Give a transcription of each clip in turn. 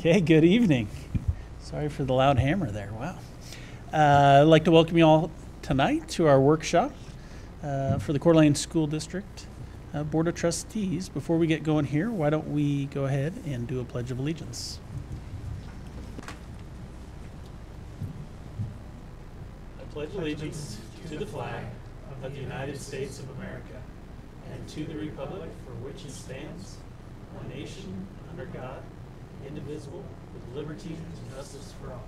Okay, good evening. Sorry for the loud hammer there. Wow. I'd like to welcome you all tonight to our workshop for the Coeur d'Alene School District Board of Trustees. Before we get going here, why don't we go ahead and do a Pledge of Allegiance. I pledge allegiance to the flag of the United States of America and to the republic for which it stands, one nation, under God, indivisible, with liberty and justice for all.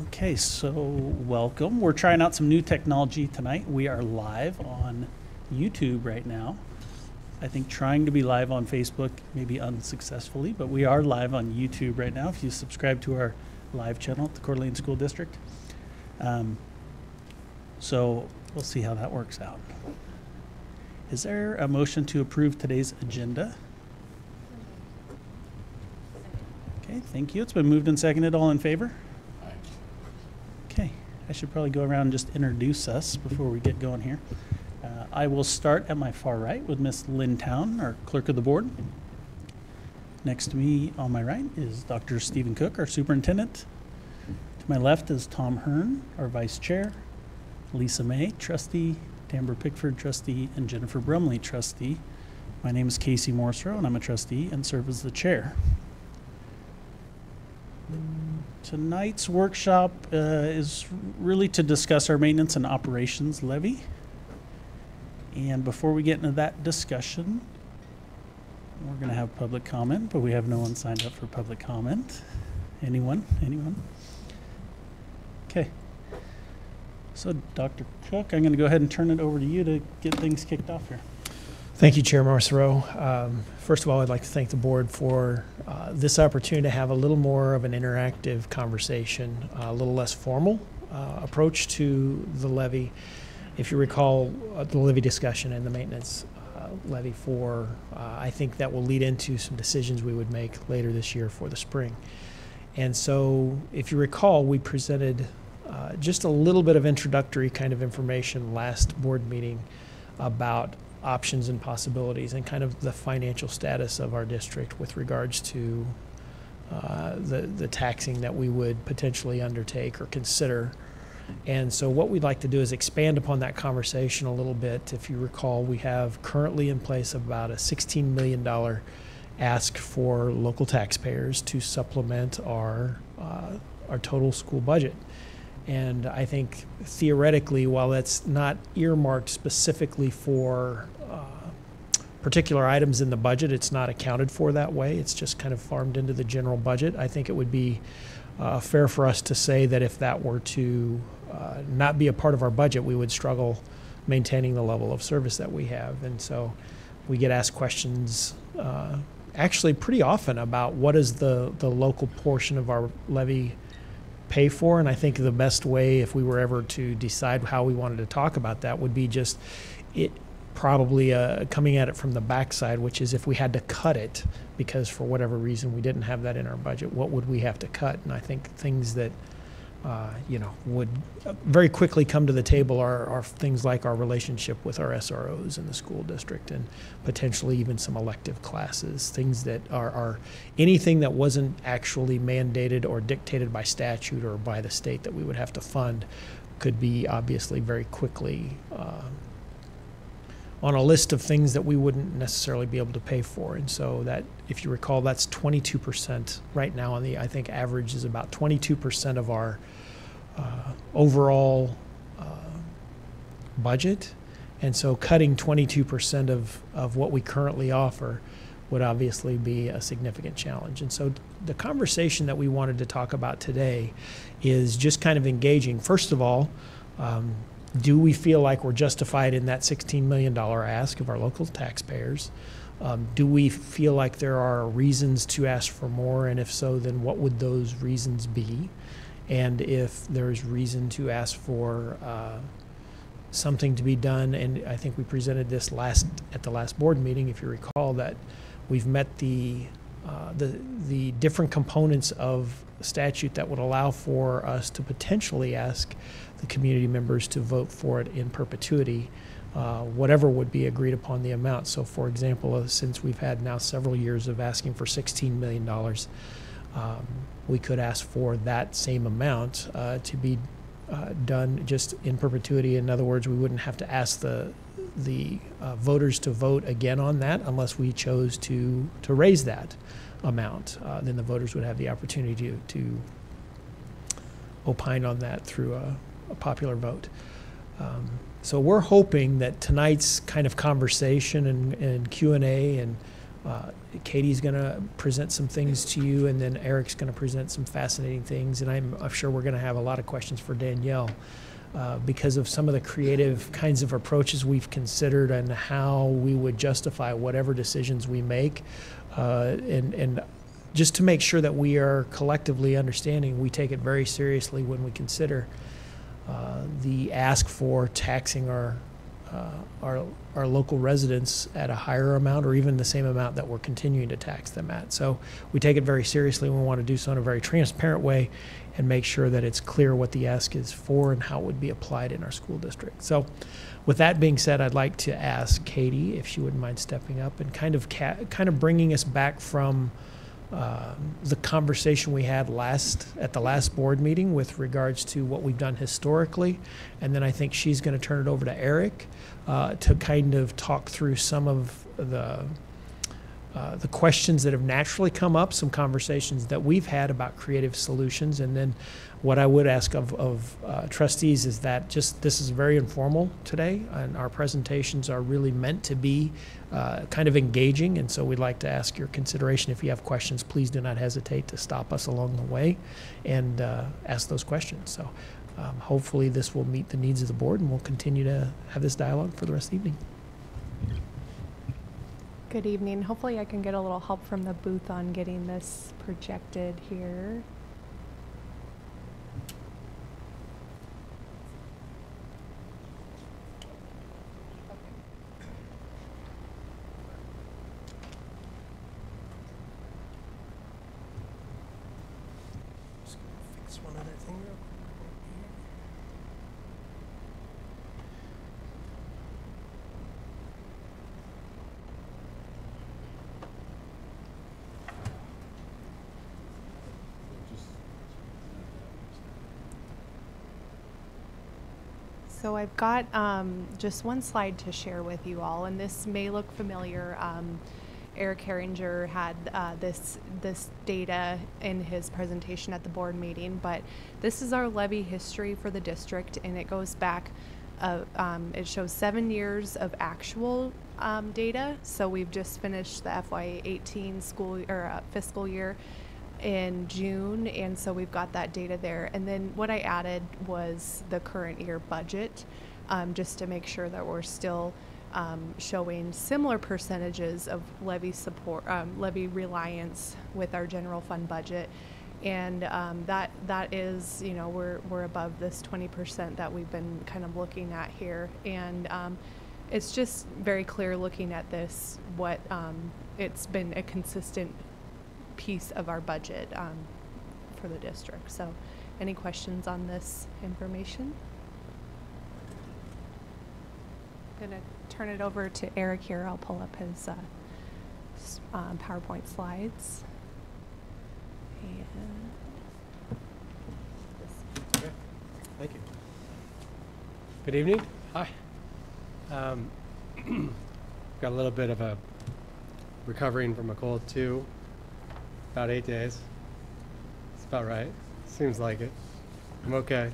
Okay, so welcome. We're trying out some new technology tonight. We are live on YouTube right now. I think trying to be live on Facebook, maybe unsuccessfully, but we are live on YouTube right now if you subscribe to our live channel at the Coeur d'Alene School District. So we'll see how that works out. Is there a motion to approve today's agenda? Okay, thank you. It's been moved and seconded. All in favor? Aye. Okay, I should probably go around and just introduce us before we get going here. I will start at my far right with Miss Lynn Town, our clerk of the board. Next to me on my right is Dr. Stephen Cook, our superintendent. To my left is Tom Hearn, our vice chair. Lisa May, trustee. Amber Pickford, trustee, and Jennifer Brumley, trustee. My name is Casey Morserow, and I'm a trustee and serve as the chair. Tonight's workshop is really to discuss our maintenance and operations levy. And before we get into that discussion, we're going to have public comment, but we have no one signed up for public comment. Anyone? Anyone? Okay. So, Dr. Cook, I'm going to go ahead and turn it over to you to get things kicked off here. Thank you, Chair Morserow. First of all, I'd like to thank the board for this opportunity to have a little more of an interactive conversation, a little less formal approach to the levy. If you recall the levy discussion and the maintenance levy for, I think that will lead into some decisions we would make later this year for the spring. And so, if you recall, we presented just a little bit of introductory kind of information last board meeting about options and possibilities and kind of the financial status of our district with regards to the taxing that we would potentially undertake or consider. And so what we'd like to do is expand upon that conversation a little bit. If you recall, we have currently in place about a $16 million ask for local taxpayers to supplement our total school budget. And I think theoretically, while that's not earmarked specifically for particular items in the budget, it's not accounted for that way. It's just kind of farmed into the general budget. I think it would be fair for us to say that if that were to not be a part of our budget, we would struggle maintaining the level of service that we have. And so we get asked questions actually pretty often about what is the local portion of our levy pay for, and I think the best way, if we were ever to decide how we wanted to talk about that, would be just it probably coming at it from the backside, which is if we had to cut it because for whatever reason we didn't have that in our budget, what would we have to cut? And I think things that would very quickly come to the table are things like our relationship with our SROs in the school district and potentially even some elective classes, things that are anything that wasn't actually mandated or dictated by statute or by the state that we would have to fund could be obviously very quickly on a list of things that we wouldn't necessarily be able to pay for. And so that, if you recall, that's 22% right now on the, I think average is about 22% of our overall budget. And so cutting 22% of what we currently offer would obviously be a significant challenge. And so the conversation that we wanted to talk about today is just kind of engaging. First of all, do we feel like we're justified in that $16 million ask of our local taxpayers? Do we feel like there are reasons to ask for more? And if so, then what would those reasons be? And if there's reason to ask for something to be done, and I think we presented this at the last board meeting, if you recall, that we've met the different components of statute that would allow for us to potentially ask the community members to vote for it in perpetuity whatever would be agreed upon the amount. So for example, since we've had now several years of asking for $16 million, we could ask for that same amount to be done just in perpetuity. In other words, we wouldn't have to ask the voters to vote again on that unless we chose to raise that amount. Then the voters would have the opportunity to opine on that through a popular vote. So we're hoping that tonight's kind of conversation and Q&A, and Katie's going to present some things to you, and then Eric's going to present some fascinating things, and I'm sure we're going to have a lot of questions for Danielle because of some of the creative kinds of approaches we've considered and how we would justify whatever decisions we make, and just to make sure that we are collectively understanding, we take it very seriously when we consider the ask for taxing our local residents at a higher amount or even the same amount that we're continuing to tax them at. So we take it very seriously. We want to do so in a very transparent way and make sure that it's clear what the ask is for and how it would be applied in our school district. So with that being said, I'd like to ask Katie if she wouldn't mind stepping up and kind of bringing us back from the conversation we had at the last board meeting with regards to what we've done historically, and then I think she's going to turn it over to Eric to kind of talk through some of the questions that have naturally come up, some conversations that we've had about creative solutions, and then what I would ask of trustees is that this is very informal today, and our presentations are really meant to be kind of engaging, and so we'd like to ask your consideration. If you have questions, please do not hesitate to stop us along the way and ask those questions. So hopefully this will meet the needs of the board, and we'll continue to have this dialogue for the rest of the evening. Good evening. Hopefully I can get a little help from the booth on getting this projected here. Just gonna fix one other thing real quick. So I've got just one slide to share with you all, and this may look familiar. Eric Herringer had this data in his presentation at the board meeting, but this is our levy history for the district, and it goes back, it shows 7 years of actual data. So we've just finished the FY18 fiscal year in June, and so we've got that data there. And then what I added was the current year budget, just to make sure that we're still showing similar percentages of levy support, levy reliance with our general fund budget. And that is, you know, we're above this 20% that we've been kind of looking at here. And it's just very clear looking at this, what it's been a consistent piece of our budget for the district. So any questions on this information? I'm going to turn it over to Eric here. I'll pull up his PowerPoint slides. And okay. Thank you. Good evening. Hi. Got a little bit of a recovering from a cold too. About 8 days. It's about right. Seems like it. I'm okay.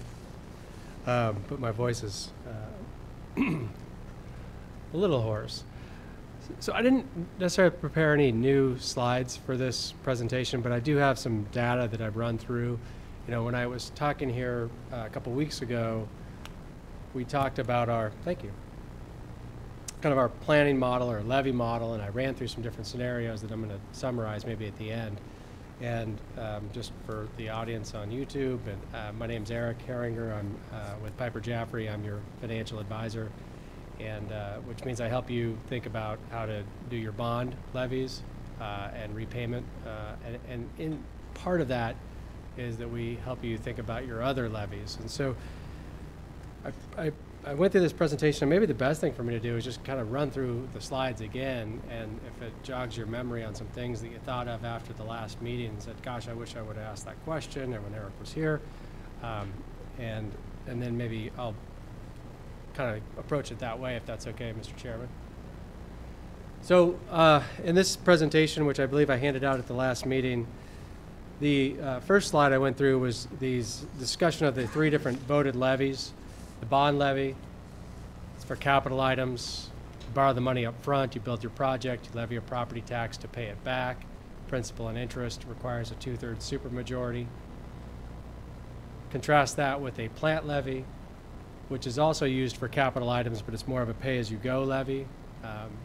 But my voice is a little hoarse. So I didn't necessarily prepare any new slides for this presentation, but I do have some data that I've run through. You know, when I was talking here a couple weeks ago, we talked about our, thank you, kind of our planning model or levy model, and I ran through some different scenarios that I'm going to summarize maybe at the end. And just for the audience on YouTube, and my name's Eric Herringer. I'm with Piper Jaffray. I'm your financial advisor, and which means I help you think about how to do your bond levies and repayment. And in part of that is that we help you think about your other levies. And so I I went through this presentation. Maybe the best thing for me to do is just kind of run through the slides again, and if it jogs your memory on some things that you thought of after the last meeting and said, gosh, I wish I would have asked that question, or when Eric was here, and then maybe I'll kind of approach it that way, if that's okay, Mr. Chairman. So in this presentation, which I believe I handed out at the last meeting, the first slide I went through was these discussion of the 3 different voted levies. The bond levy, it's for capital items. You borrow the money up front, you build your project, you levy a property tax to pay it back. Principal and interest requires a 2/3 supermajority. Contrast that with a plant levy, which is also used for capital items, but it's more of a pay-as-you-go levy.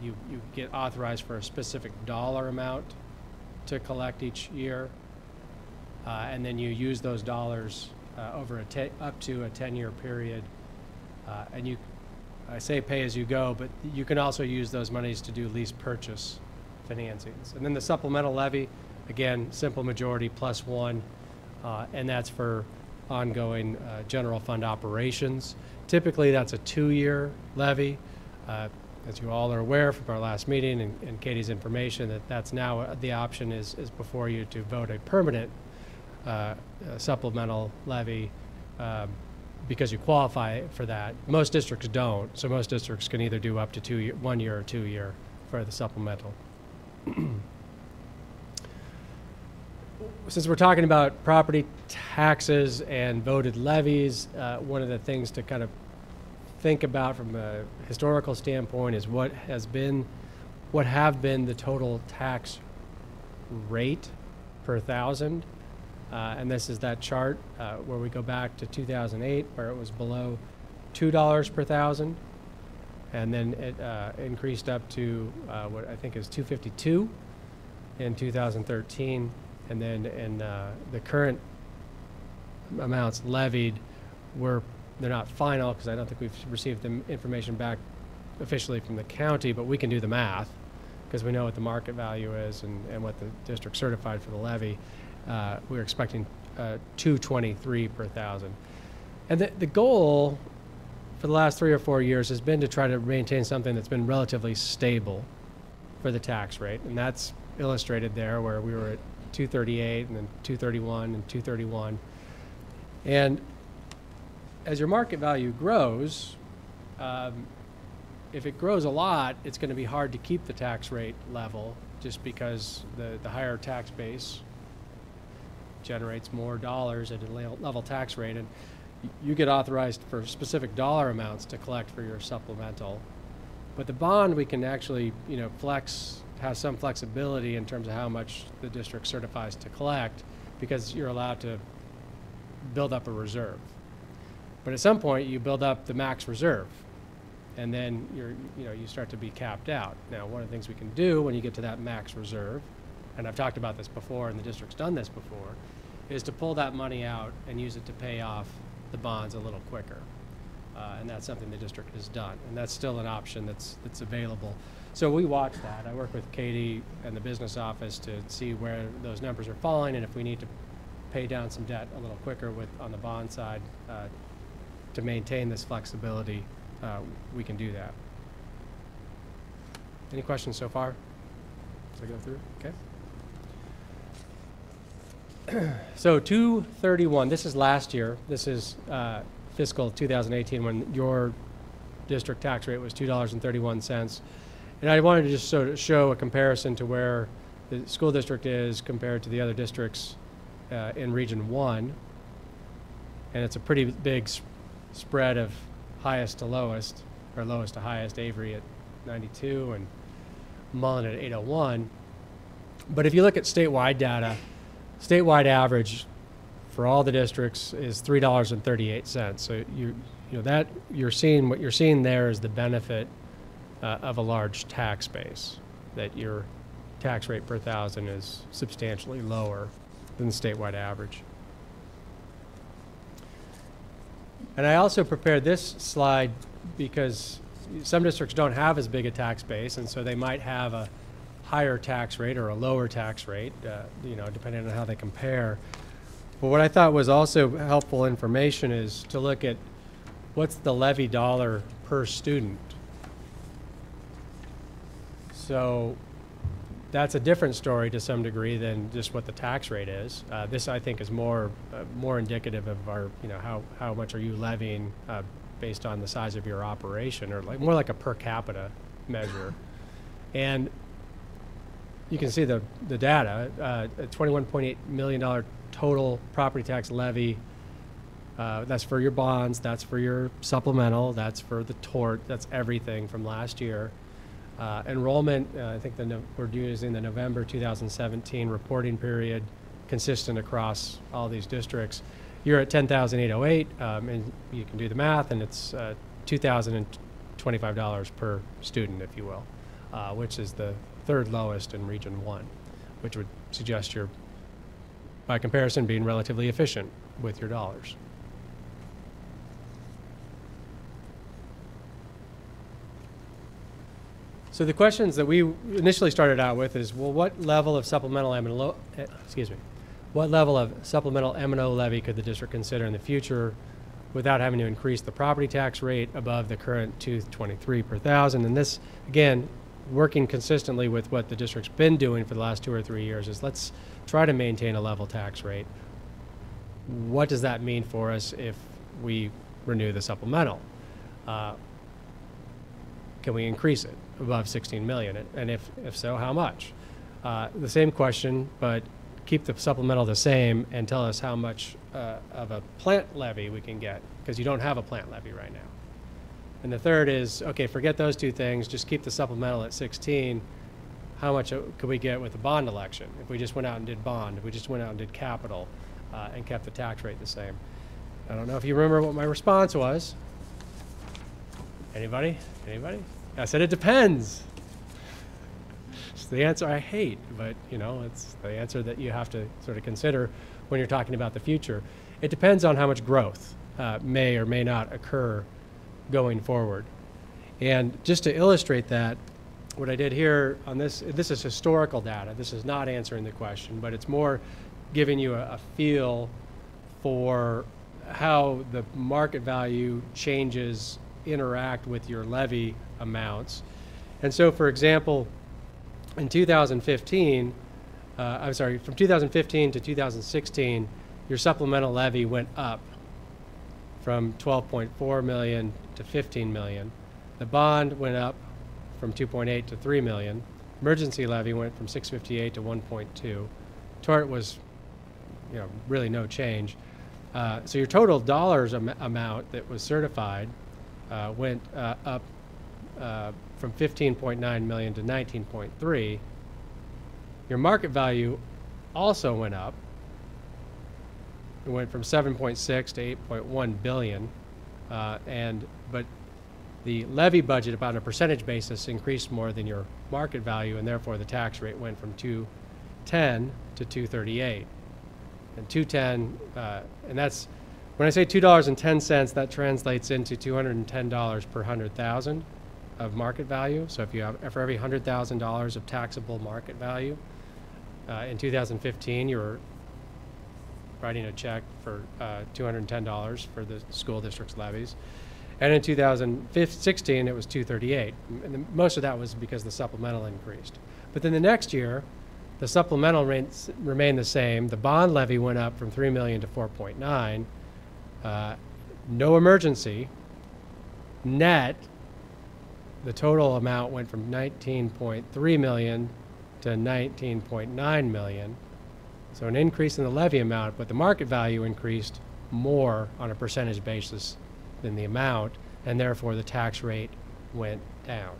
You get authorized for a specific dollar amount to collect each year, and then you use those dollars over up to a 10-year period. And I say pay as you go, but you can also use those monies to do lease purchase financings. And then the supplemental levy, again, simple majority +1, and that's for ongoing general fund operations. Typically, that's a 2-year levy. As you all are aware from our last meeting and Katie's information, that's now the option is before you to vote a permanent supplemental levy because you qualify for that. Most districts don't, so most districts can either do up to 1 year or 2 year for the supplemental. Since we're talking about property taxes and voted levies, one of the things to kind of think about from a historical standpoint is what have been the total tax rate per thousand. And this is that chart where we go back to 2008, where it was below $2 per thousand, and then it increased up to what I think is $2.52 in 2013, and then in the current amounts levied they're not final because I don't think we've received the information back officially from the county, but we can do the math because we know what the market value is and what the district certified for the levy. We're expecting $2.23 per thousand. And the goal for the last 3 or 4 years has been to try to maintain something that's been relatively stable for the tax rate. And that's illustrated there where we were at 238 and then 231 and 231. And as your market value grows, if it grows a lot, it's going to be hard to keep the tax rate level just because the higher tax base generates more dollars at a level tax rate, and you get authorized for specific dollar amounts to collect for your supplemental. But the bond, we can actually, have some flexibility in terms of how much the district certifies to collect, because you're allowed to build up a reserve. But at some point, you build up the max reserve, and then you start to be capped out. Now, one of the things we can do when you get to that max reserve, and I've talked about this before, and the district's done this before, is to pull that money out and use it to pay off the bonds a little quicker. And that's something the district has done. And that's still an option that's available. So we watch that. I work with Katie and the business office to see where those numbers are falling, and if we need to pay down some debt a little quicker on the bond side to maintain this flexibility, we can do that. Any questions so far as I go through? Okay. So 231, this is last year. This is fiscal 2018 when your district tax rate was $2.31. And I wanted to just sort of show a comparison to where the school district is compared to the other districts in Region 1. And it's a pretty big spread of highest to lowest, or lowest to highest. Avery at 92 and Mullen at 801. But if you look at statewide data, statewide average for all the districts is $3.38. So what you're seeing there is the benefit of a large tax base, that your tax rate per thousand is substantially lower than the statewide average. And I also prepared this slide because some districts don't have as big a tax base, and so they might have a higher tax rate or a lower tax rate, depending on how they compare. But what I thought was also helpful information is to look at what's the levy dollar per student? So that's a different story to some degree than just what the tax rate is. This, I think, is more indicative of our, how much are you levying based on the size of your operation, or more like a per capita measure. And you can see the data, a $21.8 million total property tax levy. That's for your bonds, that's for your supplemental, that's for the tort, that's everything from last year. Enrollment, I think we're using the November 2017 reporting period, consistent across all these districts. You're at 10,808, and you can do the math, and it's $2,025 per student, if you will, which is the third lowest in Region 1, which would suggest you're, by comparison, being relatively efficient with your dollars. So the questions that we initially started out with is, well, what level of supplemental M&O levy could the district consider in the future without having to increase the property tax rate above the current $223 per thousand? And this, again, working consistently with what the district's been doing for the last 2 or 3 years, is let's try to maintain a level tax rate. What does that mean for us if we renew the supplemental? Can we increase it above 16 million? And if so, how much? The same question, but keep the supplemental the same and tell us how much of a plant levy we can get, because you don't have a plant levy right now. And the third is, okay, forget those two things, just keep the supplemental at 16. How much could we get with the bond election if we just went out and did bond, if we just went out and did capital and kept the tax rate the same? I don't know if you remember what my response was. Anybody? Anybody? I said it depends. It's the answer I hate, but it's the answer that you have to sort of consider when you're talking about the future. It depends on how much growth may or may not occur going forward. And just to illustrate that, what I did here on this is historical data. This is not answering the question, but it's more giving you a feel for how the market value changes interact with your levy amounts. And so, for example, in 2015, from 2015 to 2016, your supplemental levy went up from 12.4 million to 15 million. The bond went up from 2.8 to 3 million. Emergency levy went from 658 to 1.2. Tort was, really no change. So your total dollars amount that was certified went up from 15.9 million to 19.3. Your market value also went up. It went from 7.6 to 8.1 billion, but the levy budget, about on a percentage basis, increased more than your market value, and therefore the tax rate went from 210 to 238. And 210, and that's, when I say $2.10, that translates into $210 per 100,000 of market value. So if you have, for every $100,000 of taxable market value, in 2015, you were writing a check for $210 for the school district's levies. And in 2016, it was $238. And most of that was because the supplemental increased. But then the next year, the supplemental rates remained the same. The bond levy went up from 3 million to 4.9. No emergency. Net, the total amount went from 19.3 million to 19.9 million. So an increase in the levy amount, but the market value increased more on a percentage basis than the amount, and therefore the tax rate went down.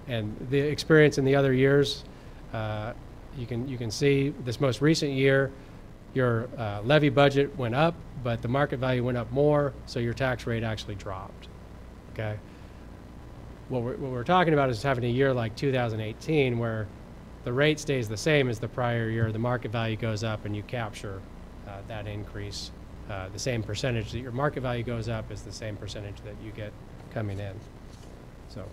And the experience in the other years, you can see this most recent year, your levy budget went up, but the market value went up more, so your tax rate actually dropped. Okay. What we're talking about is having a year like 2018 where the rate stays the same as the prior year, the market value goes up, and you capture that increase. The same percentage that your market value goes up is the same percentage that you get coming in. So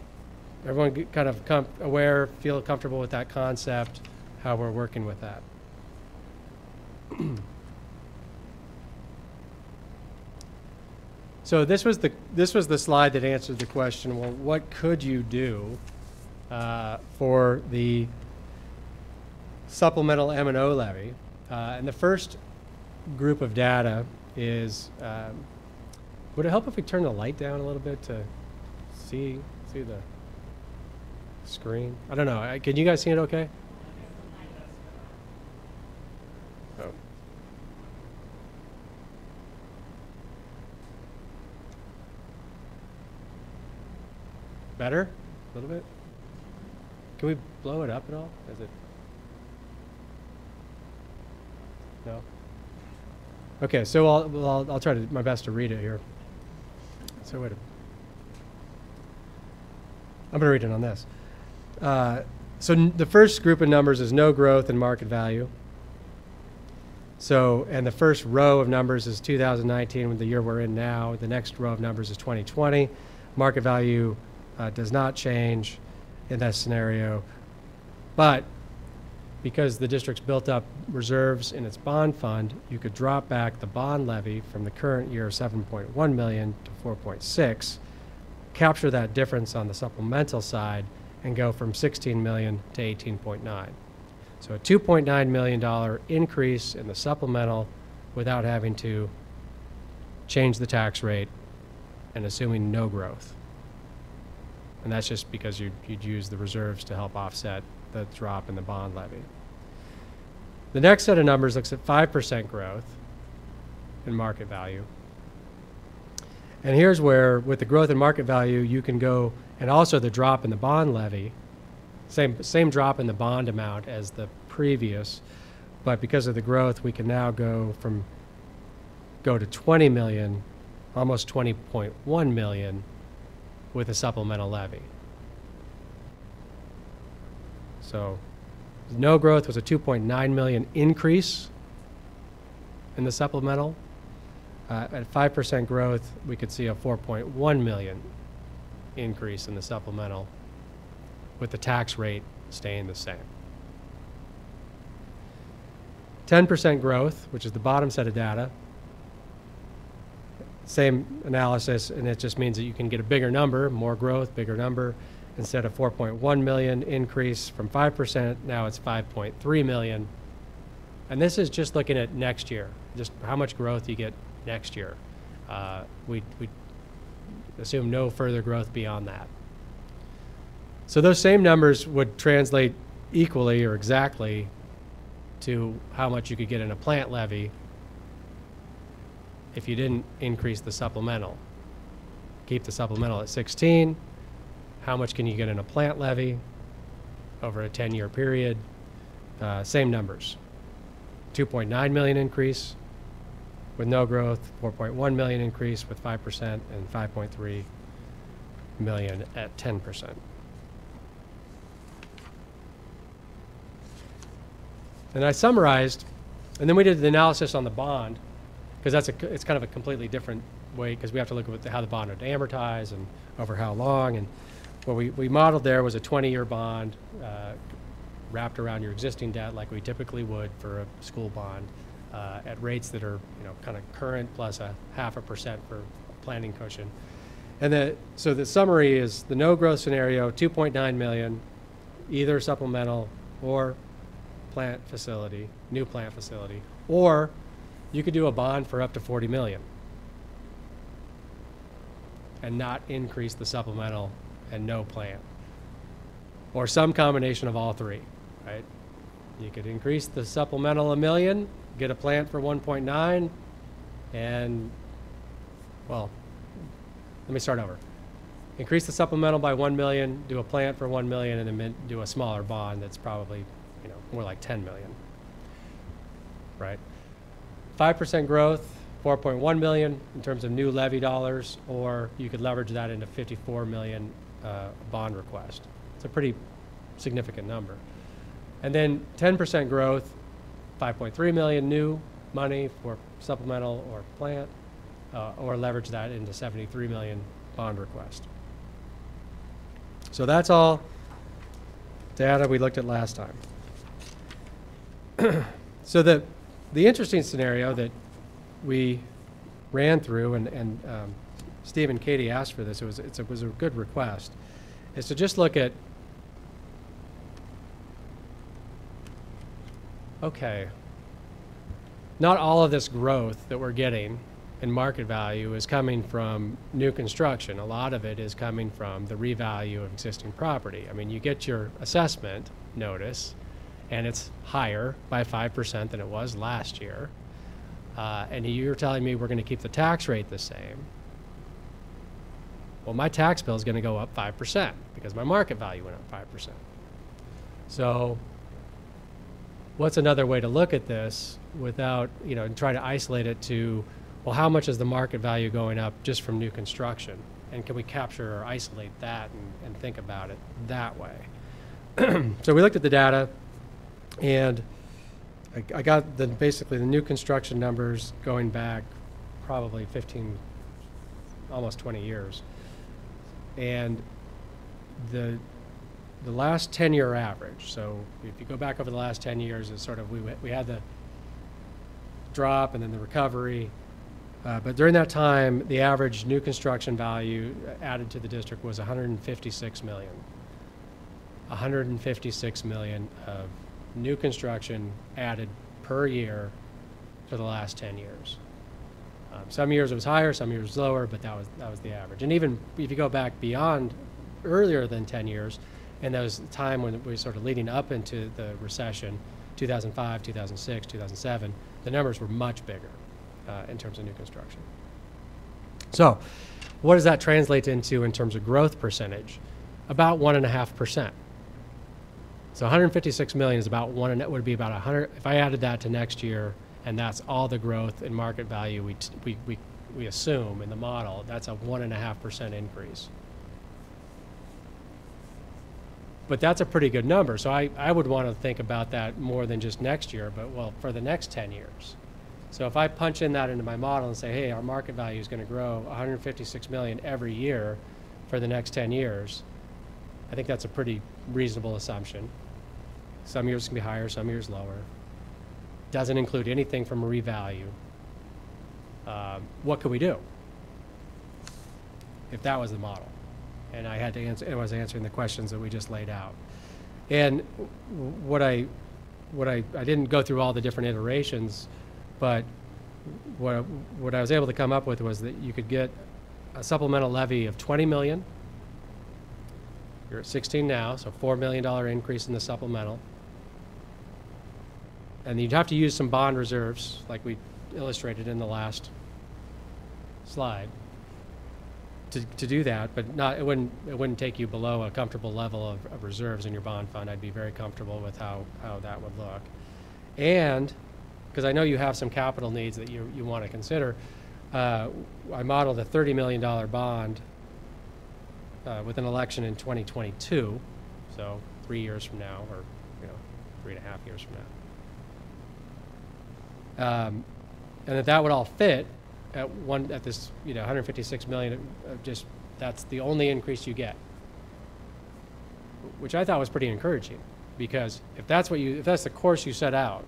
everyone get kind of aware, feel comfortable with that concept, how we're working with that. So this was the slide that answered the question, well, what could you do for the supplemental M&O levy? And the first group of data is, would it help if we turn the light down a little bit to see the screen? I don't know. Can you guys see it okay? Oh. Better? A little bit? Can we blow it up at all? Is it? No? Okay, so I'll try my best to read it here. So I'm going to read it on this. The first group of numbers is no growth in market value. So, and the first row of numbers is 2019, with the year we're in now. The next row of numbers is 2020. Market value does not change in that scenario. But because the district's built up reserves in its bond fund, you could drop back the bond levy from the current year 7.1 million to 4.6, capture that difference on the supplemental side, and go from 16 million to 18.9. So a $2.9 million increase in the supplemental without having to change the tax rate and assuming no growth. And that's just because you'd use the reserves to help offset the drop in the bond levy. The next set of numbers looks at 5% growth in market value. And here's where, with the growth in market value, you can go, and also the drop in the bond levy, same drop in the bond amount as the previous, but because of the growth, we can now go to 20 million, almost 20.1 million with a supplemental levy. So no growth was a 2.9 million increase in the supplemental. At 5% growth, we could see a 4.1 million increase in the supplemental with the tax rate staying the same. 10% growth, which is the bottom set of data, same analysis, and it just means that you can get a bigger number, more growth, bigger number. Instead of 4.1 million increase from 5%, now it's 5.3 million. And this is just looking at next year, just how much growth you get next year. We assume no further growth beyond that. So those same numbers would translate equally or exactly to how much you could get in a plant levy if you didn't increase the supplemental. Keep the supplemental at 16. How much can you get in a plant levy over a 10-year period? Same numbers. 2.9 million increase with no growth, 4.1 million increase with 5%, and 5.3 million at 10%. And I summarized, and then we did the analysis on the bond, because it's kind of a completely different way, because we have to look at how the bond would amortize and over how long. And what we modeled there was a 20-year bond wrapped around your existing debt like we typically would for a school bond at rates that are kind of current plus a 0.5% for planning cushion. And so the summary is the no growth scenario, 2.9 million, either supplemental or plant facility, new plant facility, or you could do a bond for up to 40 million and not increase the supplemental and no plant, or some combination of all three, right? You could increase the supplemental $1 million, get a plant for 1.9, and, well, let me start over. Increase the supplemental by 1 million, do a plant for 1 million, and then do a smaller bond that's probably, more like 10 million, right? 5% growth, 4.1 million in terms of new levy dollars, or you could leverage that into 54 million bond request. It's a pretty significant number. And then 10% growth, 5.3 million new money for supplemental or plant, or leverage that into 73 million bond request. So that's all data we looked at last time. So the interesting scenario that we ran through, and Steve and Katie asked for this. It was a good request, is to just look at, okay, not all of this growth that we're getting in market value is coming from new construction. A lot of it is coming from the revalue of existing property. I mean, you get your assessment notice, and it's higher by 5% than it was last year. And you're telling me we're going to keep the tax rate the same. Well, my tax bill is going to go up 5% because my market value went up 5%. So what's another way to look at this without, and try to isolate it to, well, how much is the market value going up just from new construction? And can we capture or isolate that and think about it that way? So we looked at the data, and I got basically the new construction numbers going back probably 15, almost 20 years. And the last 10-year average, so if you go back over the last 10 years, it's sort of, we had the drop and then the recovery. But during that time, the average new construction value added to the district was $156 million. $156 million of new construction added per year for the last 10 years. Some years it was higher, some years it was lower, but that was the average. And even if you go back beyond earlier than 10 years, and that was the time when we were sort of leading up into the recession, 2005, 2006, 2007, the numbers were much bigger in terms of new construction. So what does that translate into in terms of growth percentage? About 1.5%. So 156 million is about would be about 100. If I added that to next year, and that's all the growth in market value we assume in the model, that's a 1.5% increase. But that's a pretty good number. So I would want to think about that more than just next year, but well, for the next 10 years. So if I punch in that into my model and say, hey, our market value is going to grow 156 million every year for the next 10 years, I think that's a pretty reasonable assumption. Some years can be higher, some years lower. Doesn't include anything from a revalue. What could we do if that was the model? And I had to answer. I was answering the questions that we just laid out. And what I didn't go through all the different iterations, but what I was able to come up with was that you could get a supplemental levy of 20 million. You're at 16 now, so $4 million increase in the supplemental. And you'd have to use some bond reserves, like we illustrated in the last slide, to do that. But it wouldn't take you below a comfortable level of reserves in your bond fund. I'd be very comfortable with how that would look. And because I know you have some capital needs that you want to consider, I modeled a $30 million bond with an election in 2022, so 3 years from now, or 3.5 years from now. And that would all fit at this 156 million. Just that's the only increase you get, which I thought was pretty encouraging, because if that's the course you set out,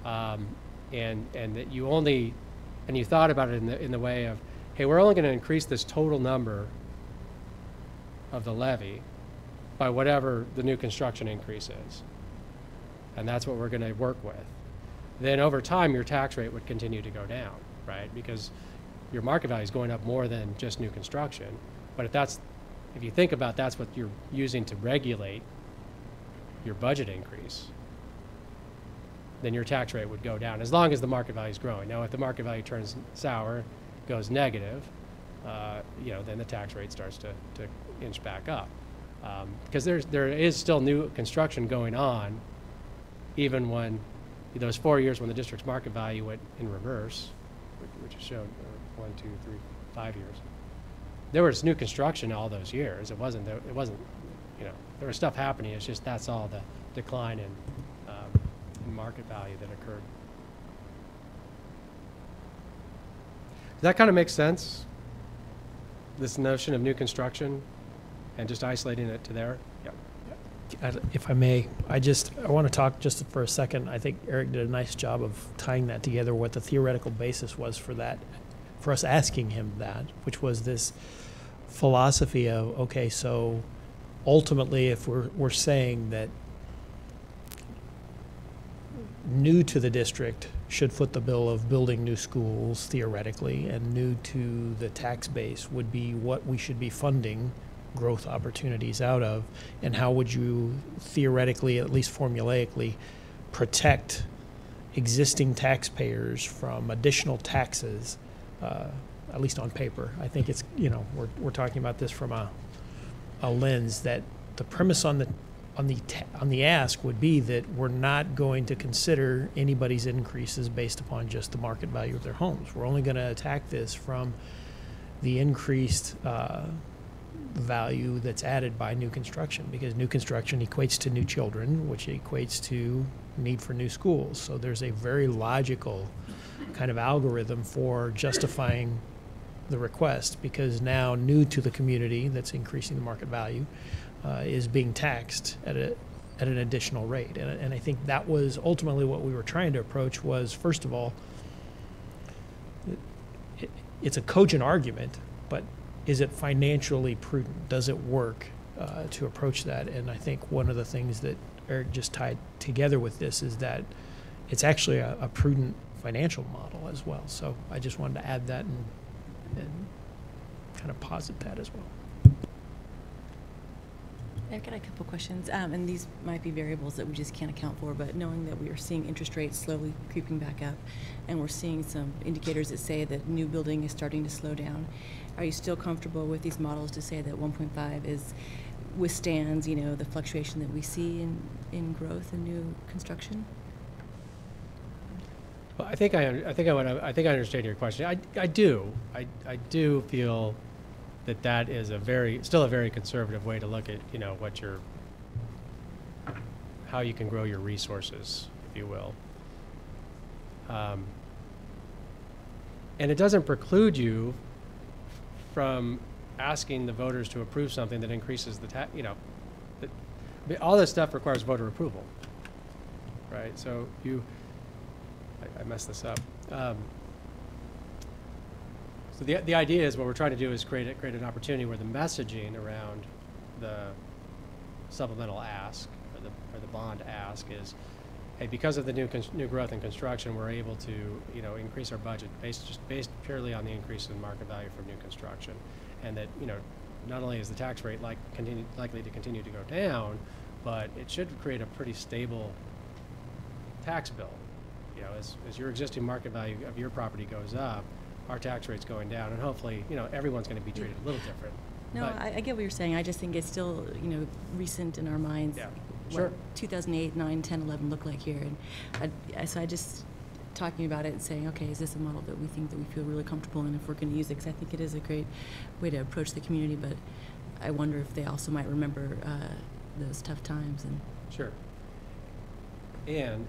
and that you thought about it in the way of, hey, we're only going to increase this total number of the levy by whatever the new construction increase is, and that's what we're going to work with, then over time your tax rate would continue to go down, right? Because your market value is going up more than just new construction. But if you think about that's what you're using to regulate your budget increase, then your tax rate would go down as long as the market value is growing. Now, if the market value turns sour, goes negative, then the tax rate starts to inch back up, because there is still new construction going on, even when those 4 years when the district's market value went in reverse, which is shown 1, 2, 3, 5 years. There was new construction all those years. It wasn't there was stuff happening. It's just that's all the decline in market value that occurred. Does that kind of make sense? This notion of new construction and just isolating it to there? Yep. If I may, I want to talk just for a second. I think Eric did a nice job of tying that together, what the theoretical basis was for that for us asking him that, which was this philosophy of, okay, so ultimately if we're saying that new to the district should foot the bill of building new schools theoretically, and new to the tax base would be what we should be funding growth opportunities out of, and how would you theoretically, at least formulaically, protect existing taxpayers from additional taxes, at least on paper. I think it's, we're talking about this from a lens that the premise on the ask would be that we're not going to consider anybody's increases based upon just the market value of their homes. We're only going to attack this from the increased value that's added by new construction, because new construction equates to new children, which equates to need for new schools. So there's a very logical kind of algorithm for justifying the request, because now new to the community that's increasing the market value is being taxed at an additional rate. And I think that was ultimately what we were trying to approach was, first of all, it's a cogent argument, but is it financially prudent? Does it work to approach that? And I think one of the things that Eric just tied together with this is that it's actually a prudent financial model as well. So I just wanted to add that and kind of posit that as well. I've got a couple questions, and these might be variables that we just can't account for, but knowing that we are seeing interest rates slowly creeping back up, and we're seeing some indicators that say that new building is starting to slow down, are you still comfortable with these models to say that 1.5 withstands, the fluctuation that we see in growth and new construction? Well, I think I understand your question. I do feel that is still a very conservative way to look at how you can grow your resources, if you will. And it doesn't preclude you from asking the voters to approve something that increases the tax. All this stuff requires voter approval, right? So I messed this up. So the idea is what we're trying to do is create an opportunity where the messaging around the supplemental ask or the bond ask is, hey, because of the new growth in construction, we're able to increase our budget based purely on the increase in market value from new construction, and that not only is the tax rate likely to continue to go down, but it should create a pretty stable tax bill. As your existing market value of your property goes up, our tax rate's going down, and hopefully, everyone's going to be treated a little different. No, I get what you're saying. I just think it's still, recent in our minds. Yeah, what 2008, 9, 10, 11 look like here. And so I just talking about it and saying, okay, is this a model that we think that we feel really comfortable in if we're going to use it? Because I think it is a great way to approach the community, but I wonder if they also might remember those tough times. And sure. And,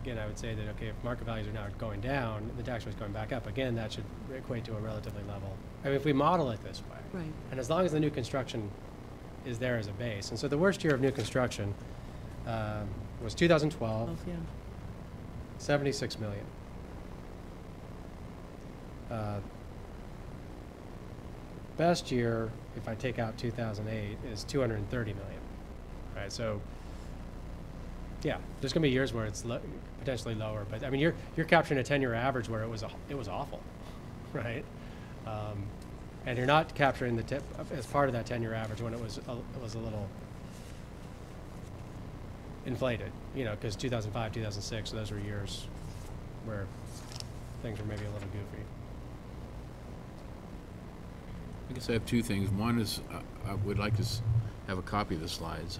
again, I would say that, okay, if market values are now going down, the tax rate's going back up, again, that should equate to a relatively level. I mean, if we model it this way, right. And as long as the new construction is there as a base. And so the worst year of new construction was 2012, 76 million. Best year, if I take out 2008, is 230 million, right? So, yeah, there's going to be years where it's potentially lower, but I mean, you're capturing a 10-year average where it was awful, right? And you're not capturing the tip as part of that 10-year average when it was a little inflated, because 2005, 2006, those were years where things were maybe a little goofy. I guess I have two things. One is I would like to have a copy of the slides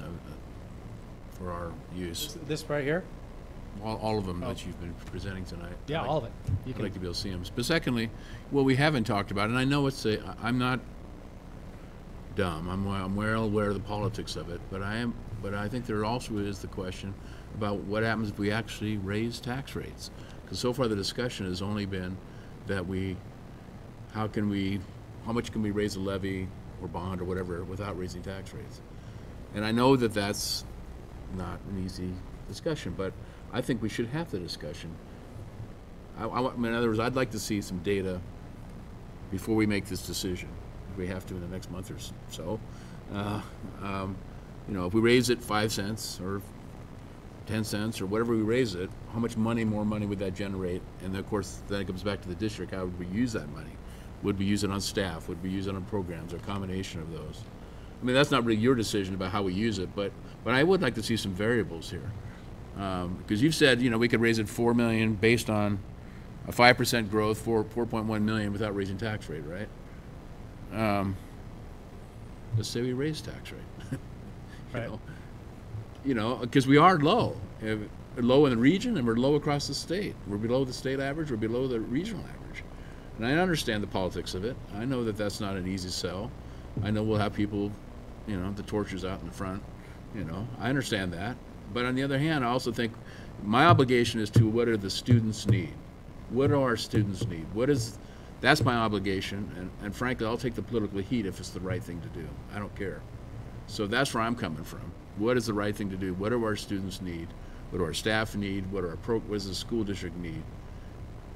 for our use. This right here? All of them that you've been presenting tonight. Yeah, all of it. I'd like to be able to see them. But secondly, what we haven't talked about, and I know I'm not dumb. I'm well aware of the politics of it, but I think there also is the question about what happens if we actually raise tax rates. Because so far the discussion has only been that how much can we raise a levy or bond or whatever without raising tax rates? And I know that that's not an easy discussion, but I think we should have the discussion. In other words, I'd like to see some data before we make this decision. We have to in the next month or so. You know, if we raise it 5 cents or 10 cents or whatever we raise it, how much more money would that generate? And then, of course, then it comes back to the district. How would we use that money? Would we use it on staff? Would we use it on programs or a combination of those? I mean, that's not really your decision about how we use it, but I would like to see some variables here. Because you've said, you know, we could raise it $4 million based on a 5% growth, 4.1 million without raising tax rate, right? Let's say we raise tax rate. Right. You know, because we are low. Low in the region, and we're low across the state. We're below the state average, we're below the regional average. And I understand the politics of it. I know that that's not an easy sell. I know we'll have people, you know, the torches out in the front, you know. I understand that. But on the other hand, I also think my obligation is to what do the students need? What do our students need? That's my obligation, and frankly, I'll take the political heat if it's the right thing to do. I don't care. So that's where I'm coming from. What is the right thing to do? What do our students need? What do our staff need? What does the school district need?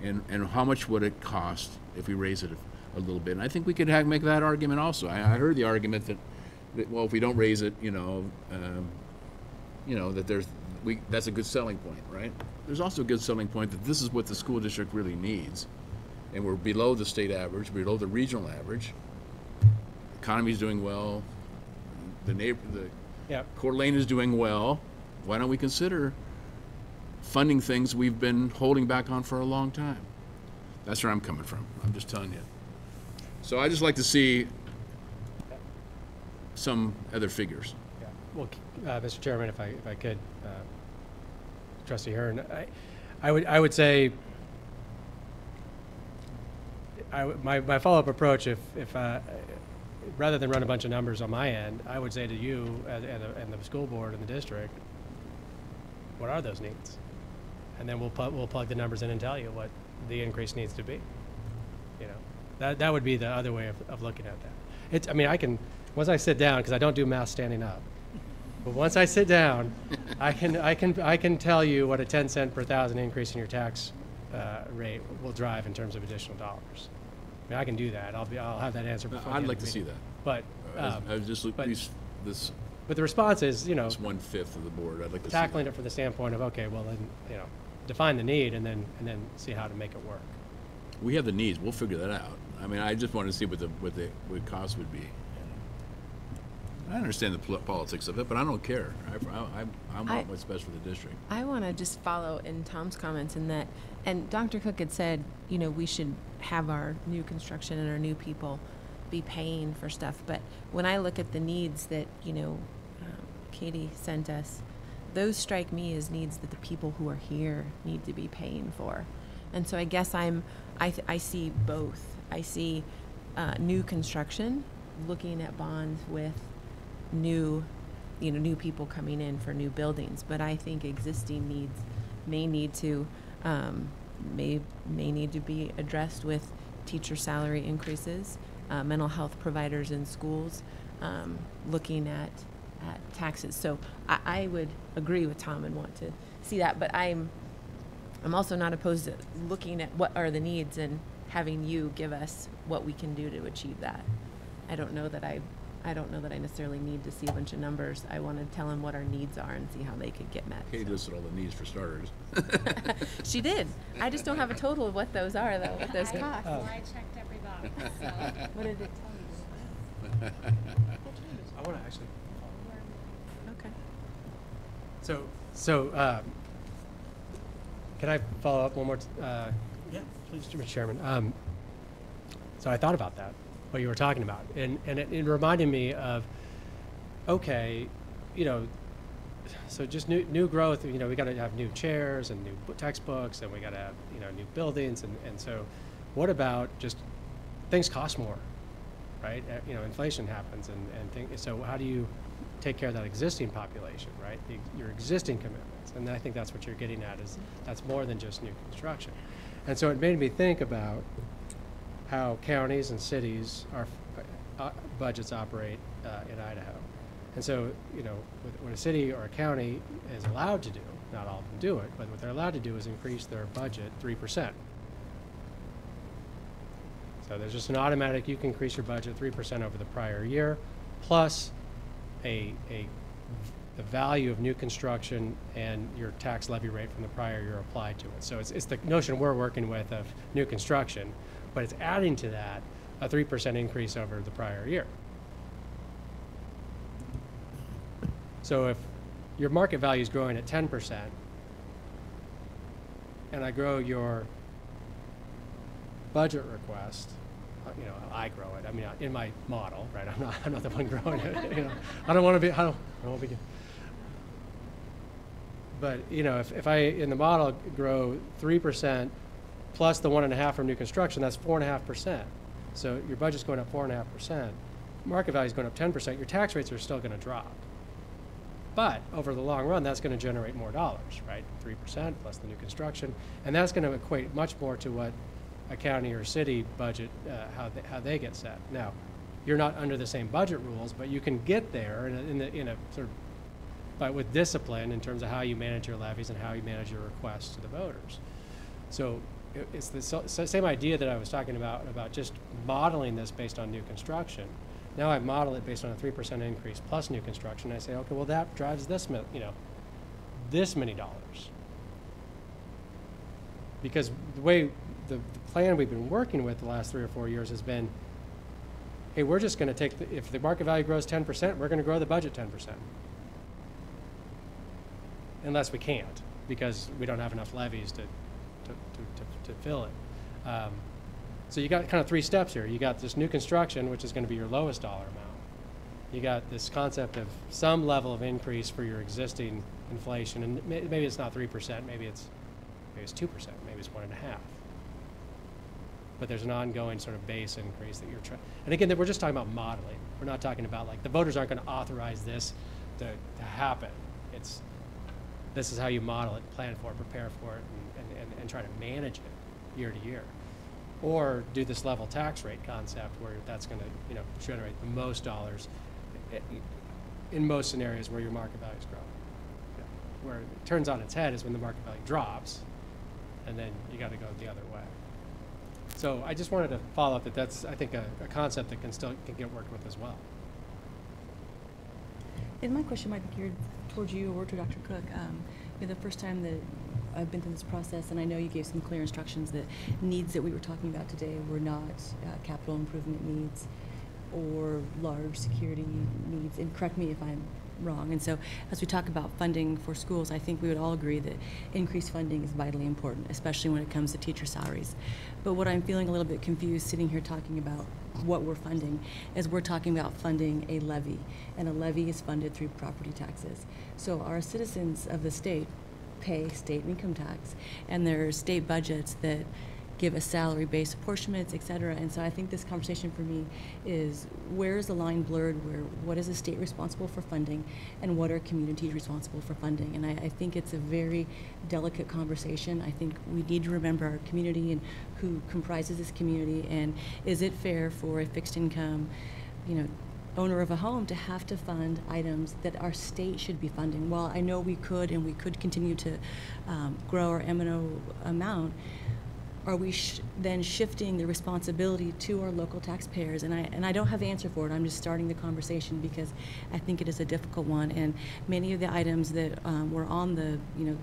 And how much would it cost if we raise it a little bit? And I think we could make that argument also. I heard the argument that well, if we don't raise it, you know, that that's a good selling point, right? There's also a good selling point that this is what the school district really needs, and we're below the state average, below the regional average. The economy's doing well. The Coeur d'Alene is doing well. Why don't we consider funding things we've been holding back on for a long time? That's where I'm coming from. I'm just telling you. So I just like to see some other figures. Yeah. Well, Mr. Chairman, if I could, Trustee Hearn, I would say my follow-up approach, if rather than run a bunch of numbers on my end, I would say to you and the school board and the district, what are those needs? And then we'll plug the numbers in and tell you what the increase needs to be. You know, that would be the other way of looking at that. I mean, I can, once I sit down, because I don't do math standing up, but once I sit down, I can tell you what a 10 cent per thousand increase in your tax rate will drive in terms of additional dollars. I mean, I can do that. I'll have that answer before. I'd like to see that. But I was just but the response is, you know, it's 1/5 of the board. I'd like to tackling see it from the standpoint of, okay, well then, you know, define the need and then see how to make it work. We have the needs. We'll figure that out. I mean, I just want to see what the cost would be. I understand the politics of it, but I don't care. I want what's best for the district. I want to just follow in Tom's comments in that, and Dr. Cook had said, you know, we should have our new construction and our new people be paying for stuff. But when I look at the needs that, you know, Katie sent us, those strike me as needs that the people who are here need to be paying for. And so I guess I see both. I see new construction, looking at bonds with new people coming in for new buildings, but I think existing needs may need to be addressed with teacher salary increases, mental health providers in schools, looking at taxes. So I would agree with Tom and want to see that, but I'm also not opposed to looking at what are the needs and having you give us what we can do to achieve that. I don't know that I necessarily need to see a bunch of numbers. I want to tell them what our needs are and see how they could get met. Katie listed all the needs for starters. She did. I just don't have a total of what those are, though, what those cost. I checked every box, so. What did it tell you? I want to actually. Okay. So can I follow up one more? Yeah, please. Mr. Chairman. So I thought about that, what you were talking about, and it reminded me of, okay, you know, so just new growth. You know, we got to have new chairs and new textbooks, and we got to have, you know, new buildings, and so what about just things cost more, right? You know, inflation happens, and so how do you take care of that existing population, right? Your existing commitments, and I think that's what you're getting at, is that's more than just new construction. And so it made me think about how counties and cities, our budgets operate in Idaho. And so, you know, what a city or a county is allowed to do, not all of them do it, but what they're allowed to do is increase their budget 3%. So there's just an automatic, you can increase your budget 3% over the prior year, plus the value of new construction and your tax levy rate from the prior year applied to it. So it's the notion we're working with of new construction, but it's adding to that a 3% increase over the prior year. So if your market value is growing at 10%, and I grow your budget request, you know, I grow it. I mean, in my model, right? I'm not the one growing it. You know, I don't want to be. I don't want to be. But you know, if I in the model grow 3% plus the 1.5 from new construction, that's 4.5%. So your budget's going up 4.5%. Market value is going up 10%. Your tax rates are still going to drop. But over the long run, that's going to generate more dollars, right? 3% plus the new construction, and that's going to equate much more to what a county or city budget, how they get set. Now, you're not under the same budget rules, but you can get there in a sort of, but with discipline in terms of how you manage your levies and how you manage your requests to the voters. So it's the same idea that I was talking about just modeling this based on new construction. Now I model it based on a 3% increase plus new construction. I say, okay, well that drives this, you know, this many dollars. Because the way the plan we've been working with the last 3 or 4 years has been, hey, we're just going to take if the market value grows 10%, we're going to grow the budget 10%. Unless we can't, because we don't have enough levies to fill it. So you got kind of 3 steps here. You got this new construction, which is going to be your lowest dollar amount. You got this concept of some level of increase for your existing inflation, and maybe it's not 3%, maybe it's 2%, maybe it's 1.5%. But there's an ongoing sort of base increase that you're trying. And again, we're just talking about modeling. We're not talking about like the voters aren't going to authorize this to happen. This is how you model it, plan for it, prepare for it, and try to manage it year to year. Or do this level tax rate concept where that's going to, you know, generate the most dollars in most scenarios where your market value is growing. Yeah. Where it turns on its head is when the market value drops, and then you got to go the other way. So I just wanted to follow up that that's, I think, a concept that can get worked with as well. And my question might be geared towards you or to Dr. Cook. You know, the first time that I've been through this process, and I know you gave some clear instructions that needs that we were talking about today were not capital improvement needs or large security needs, and correct me if I'm wrong. And so as we talk about funding for schools, I think we would all agree that increased funding is vitally important, especially when it comes to teacher salaries. But what I'm feeling a little bit confused sitting here talking about what we're funding is we're talking about funding a levy, and a levy is funded through property taxes. So our citizens of the state pay state income tax, and there are state budgets that give us salary-based apportionments, et cetera. And so I think this conversation for me is, where is the line blurred where what is the state responsible for funding and what are communities responsible for funding? And I think it's a very delicate conversation. I think we need to remember our community and who comprises this community, and is it fair for a fixed income, you know, owner of a home to have to fund items that our state should be funding? While I know we could, and we could continue to grow our M&O amount, are we then shifting the responsibility to our local taxpayers? And I don't have the answer for it. I'm just starting the conversation because I think it is a difficult one. And many of the items that were on the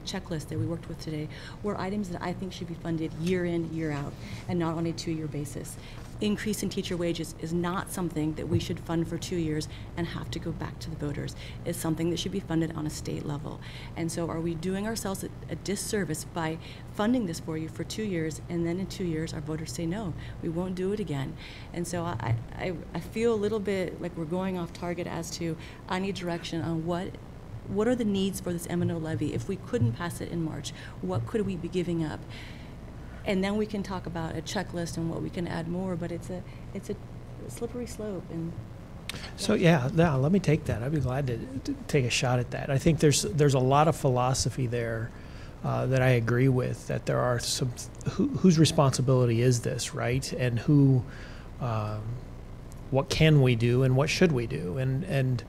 checklist that we worked with today were items that I think should be funded year in, year out, and not on a 2-year basis. Increase in teacher wages is not something that we should fund for 2 years and have to go back to the voters. It's something that should be funded on a state level. And so are we doing ourselves a disservice by funding this for you for 2 years, and then in 2 years our voters say no, we won't do it again? And so I feel a little bit like we're going off target as to, I need direction on what are the needs for this M&O levy. If we couldn't pass it in March, what could we be giving up? And then we can talk about a checklist and what we can add more, but it's a slippery slope. And so let me take that. I'd be glad to take a shot at that. I think there's a lot of philosophy there that I agree with. That there are some whose responsibility is this, right? And what can we do and what should we do? And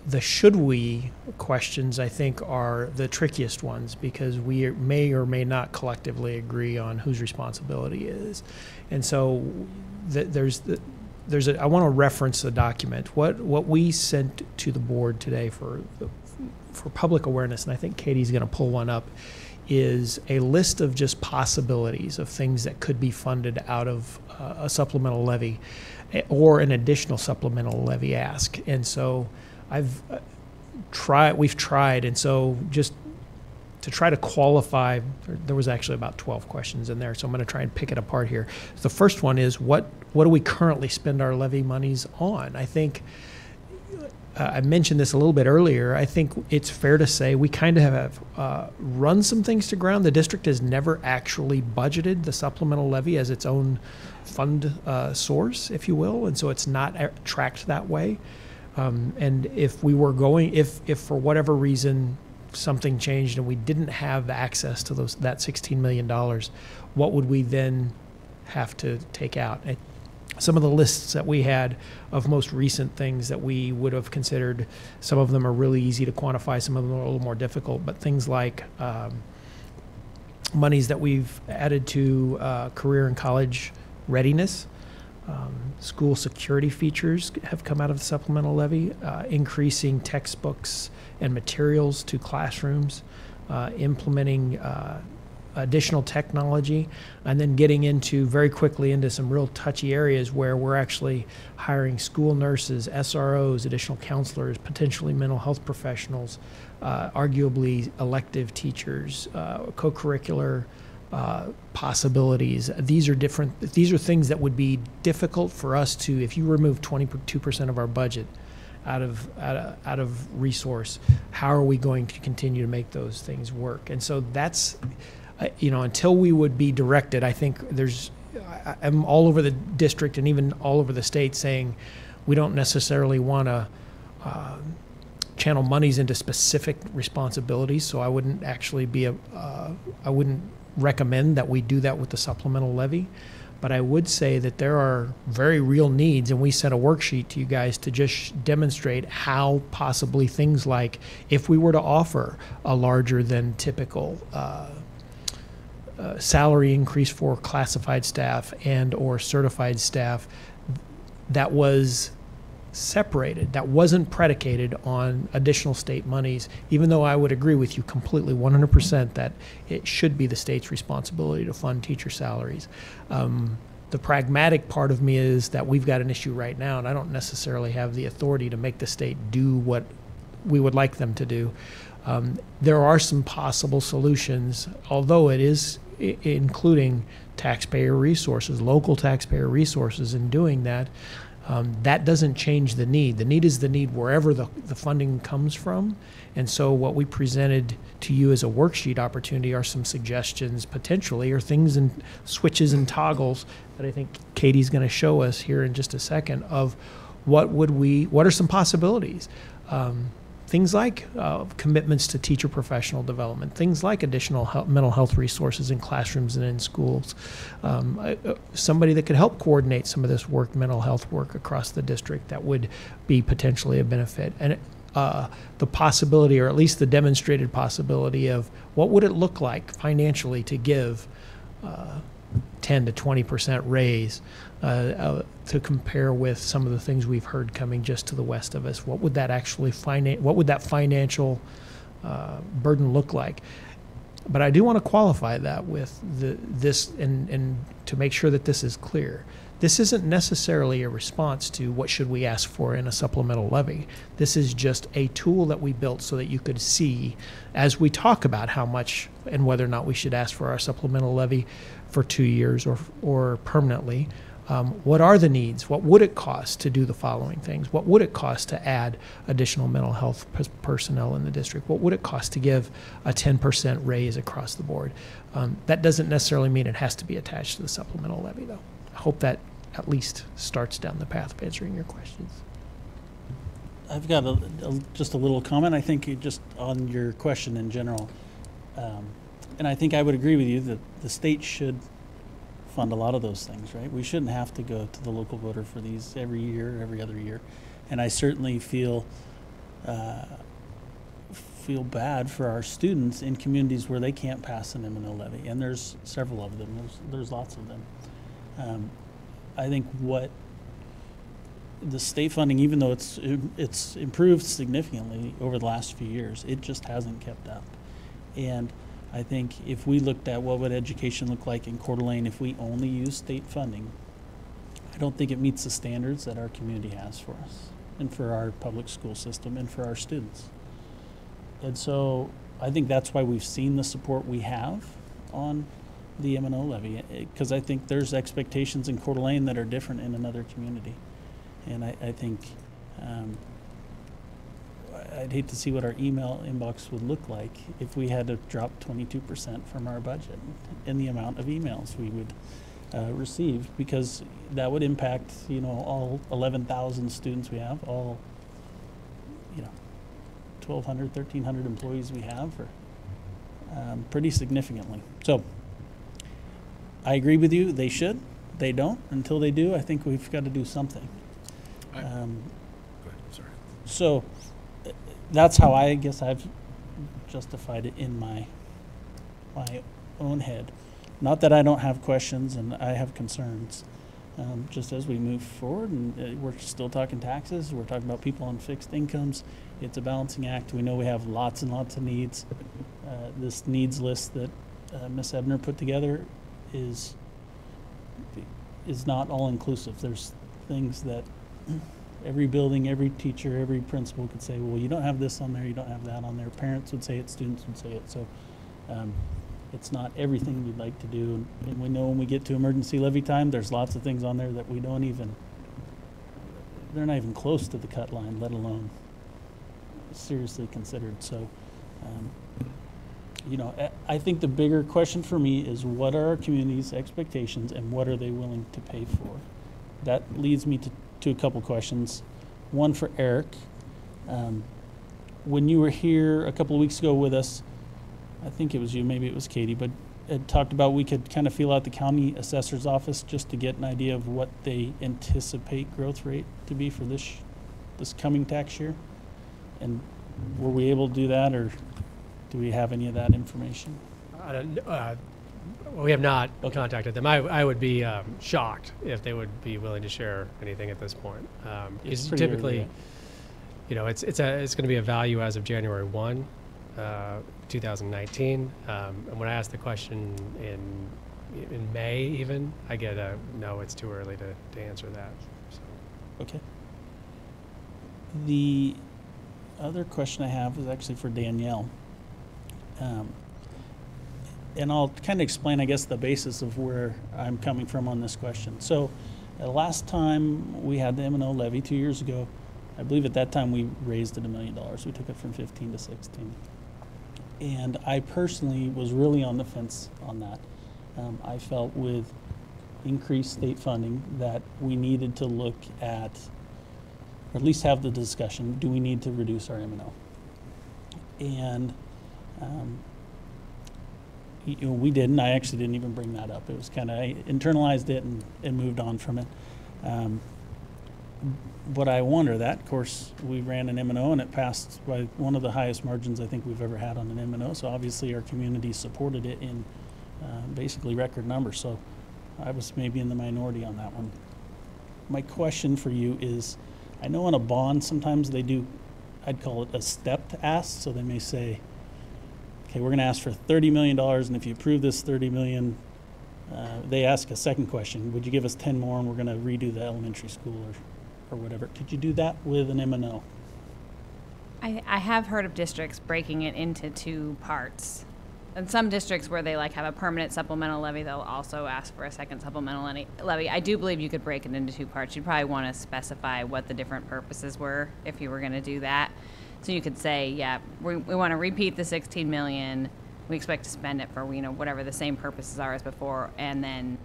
the should we questions, I think, are the trickiest ones because we may or may not collectively agree on whose responsibility it is. And so I want to reference the document. What we sent to the board today for public awareness, and I think Katie's going to pull one up, is a list of just possibilities of things that could be funded out of a supplemental levy or an additional supplemental levy ask. And so we've tried, and so just to try to qualify, there was actually about 12 questions in there, so I'm going to try and pick it apart here. The first one is, what do we currently spend our levy monies on? I think I mentioned this a little bit earlier. I think it's fair to say we kind of have run some things to ground. The district has never actually budgeted the supplemental levy as its own fund source, if you will, and so it's not tracked that way. And if we were going, if for whatever reason something changed and we didn't have access to that $16 million, what would we then have to take out? Some of the lists that we had of most recent things that we would have considered, some of them are really easy to quantify, some of them are a little more difficult, but things like monies that we've added to career and college readiness, school security features have come out of the supplemental levy, increasing textbooks and materials to classrooms, implementing additional technology, and then getting very quickly into some real touchy areas where we're actually hiring school nurses, SROs, additional counselors, potentially mental health professionals, arguably elective teachers, co-curricular possibilities. These are things that would be difficult for us to, if you remove 22% of our budget out of resource, how are we going to continue to make those things work? And so that's, until we would be directed, I think I'm all over the district and even all over the state saying we don't necessarily want to channel monies into specific responsibilities. So I wouldn't actually I wouldn't recommend that we do that with the supplemental levy. But I would say that there are very real needs, and we sent a worksheet to you guys to just demonstrate how possibly things like if we were to offer a larger than typical salary increase for classified staff and or certified staff that was separated, that wasn't predicated on additional state monies, even though I would agree with you completely 100% that it should be the state's responsibility to fund teacher salaries. The pragmatic part of me is that we've got an issue right now, and I don't necessarily have the authority to make the state do what we would like them to do. There are some possible solutions, although it is including taxpayer resources, local taxpayer resources in doing that. That doesn't change the need. The need is the need wherever the funding comes from. And so what we presented to you as a worksheet opportunity are some suggestions potentially, or things and switches and toggles that I think Katie's going to show us here in just a second of what are some possibilities. Things like commitments to teacher professional development, things like additional mental health resources in classrooms and in schools, somebody that could help coordinate some of this mental health work across the district that would be potentially a benefit. And the possibility, or at least the demonstrated possibility of what would it look like financially to give 10 to 20% raise to compare with some of the things we've heard coming just to the west of us. What would that actually what would that financial burden look like? But I do want to qualify that with this and to make sure that this is clear. This isn't necessarily a response to what should we ask for in a supplemental levy. This is just a tool that we built so that you could see, as we talk about how much and whether or not we should ask for our supplemental levy for 2 years or permanently, what are the needs? What would it cost to do the following things? What would it cost to add additional mental health personnel in the district? What would it cost to give a 10% raise across the board? That doesn't necessarily mean it has to be attached to the supplemental levy, though. I hope that at least starts down the path of answering your questions. I've got just a little comment, I think, just on your question in general. And I think I would agree with you that the state should fund a lot of those things, right? We shouldn't have to go to the local voter for these every year, every other year. And I certainly feel feel bad for our students in communities where they can't pass an M&O levy, and there's several of them. There's lots of them. I think what the state funding, even though it's improved significantly over the last few years, it just hasn't kept up. And I think if we looked at what would education look like in Coeur d'Alene if we only use state funding, I don't think it meets the standards that our community has for us and for our public school system and for our students. And so I think that's why we've seen the support we have on the M&O levy, because I think there's expectations in Coeur d'Alene that are different in another community. And I think I'd hate to see what our email inbox would look like if we had to drop 22% from our budget in the amount of emails we would receive, because that would impact, all 11,000 students we have, all, 1,200, 1,300 employees we have, or pretty significantly. So I agree with you. They should. They don't. Until they do, I think we've got to do something. Go ahead, sorry. So that's how I guess I've justified it in my own head. Not that I don't have questions and I have concerns. Just as we move forward, and we're still talking taxes, we're talking about people on fixed incomes. It's a balancing act. We know we have lots and lots of needs. This needs list that Ms. Ebner put together is not all inclusive. There's things that every building, every teacher, every principal could say, well, you don't have this on there, you don't have that on there. Parents would say it, students would say it. So it's not everything you'd like to do. And we know when we get to emergency levy time, there's lots of things on there that they're not even close to the cut line, let alone seriously considered. So, I think the bigger question for me is, what are our community's expectations and what are they willing to pay for? That leads me to a couple questions. One for Eric. When you were here a couple of weeks ago with us, I think it was you, maybe it was Katie, but it talked about we could kind of feel out the county assessor's office just to get an idea of what they anticipate growth rate to be for this coming tax year. And were we able to do that, or do we have any of that information? We have not contacted them. I would be shocked if they would be willing to share anything at this point. Because typically, it's going to be a value as of January 1, 2019. And when I ask the question in May, even, I get a no. It's too early to answer that. So. Okay. The other question I have is actually for Danielle. And I'll kind of explain, I guess, the basis of where I'm coming from on this question. So the last time we had the M&O levy 2 years ago, I believe at that time we raised it $1 million. We took it from 15 to 16. And I personally was really on the fence on that. I felt with increased state funding that we needed to look at, or at least have the discussion, do we need to reduce our M&O? And we didn't. I actually didn't even bring that up. It was kind of, I internalized it and moved on from it. But I wonder that, of course, we ran an M&O and it passed by one of the highest margins I think we've ever had on an M&O. So obviously our community supported it in basically record numbers. So I was maybe in the minority on that one. My question for you is, I know on a bond sometimes they do, I'd call it a stepped ask. So they may say, okay, we're going to ask for $30 million, and if you approve this $30 million, they ask a second question. Would you give us 10 more, and we're going to redo the elementary school or whatever? Could you do that with an M&O? I have heard of districts breaking it into two parts. And some districts where they have a permanent supplemental levy, they'll also ask for a second supplemental levy. I do believe you could break it into two parts. You'd probably want to specify what the different purposes were if you were going to do that. So you could say, yeah, we want to repeat the 16 million. We expect to spend it for, whatever the same purposes are as before. And then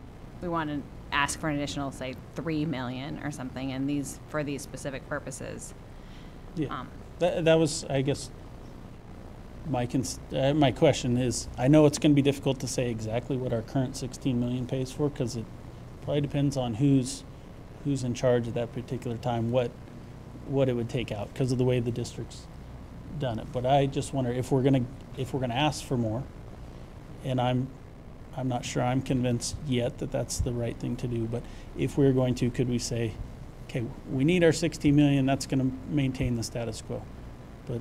we want to ask for an additional, say, 3 million or something, and for these specific purposes. Yeah, that was, I guess, my question is, I know it's going to be difficult to say exactly what our current 16 million pays for, because it probably depends on who's in charge at that particular time, what it would take out because of the way the districts done it. But I just wonder if we're gonna ask for more, and I'm not sure I'm convinced yet that that's the right thing to do. But if we're going to, could we say, okay, we need our 60 million. That's going to maintain the status quo. But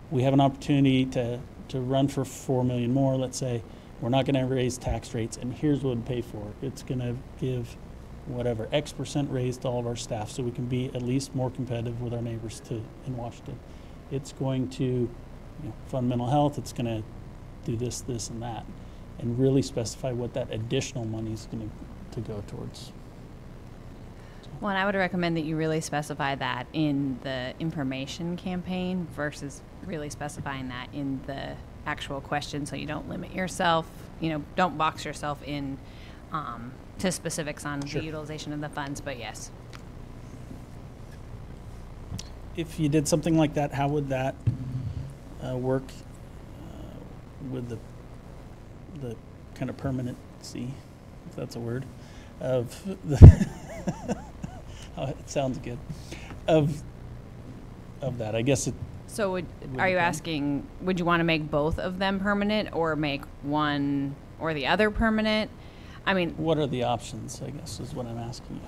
we have an opportunity to run for 4 million more. Let's say we're not going to raise tax rates, and here's what it would pay for. It's going to give whatever X% raise to all of our staff, so we can be at least more competitive with our neighbors in Washington. It's going to fund mental health. It's going to do this, and that, and really specify what that additional money is going to go towards. Well, and I would recommend that you really specify that in the information campaign versus really specifying that in the actual question, so you don't limit yourself, don't box yourself in to specifics on Sure. the utilization of the funds, but yes. If you did something like that, how would that work with the kind of permanency, if that's a word, of the oh, it sounds good, of that? I guess it. So are you depend. asking, would you want to make both of them permanent or make one or the other permanent? I mean, What are the options, I guess, is what I'm asking you.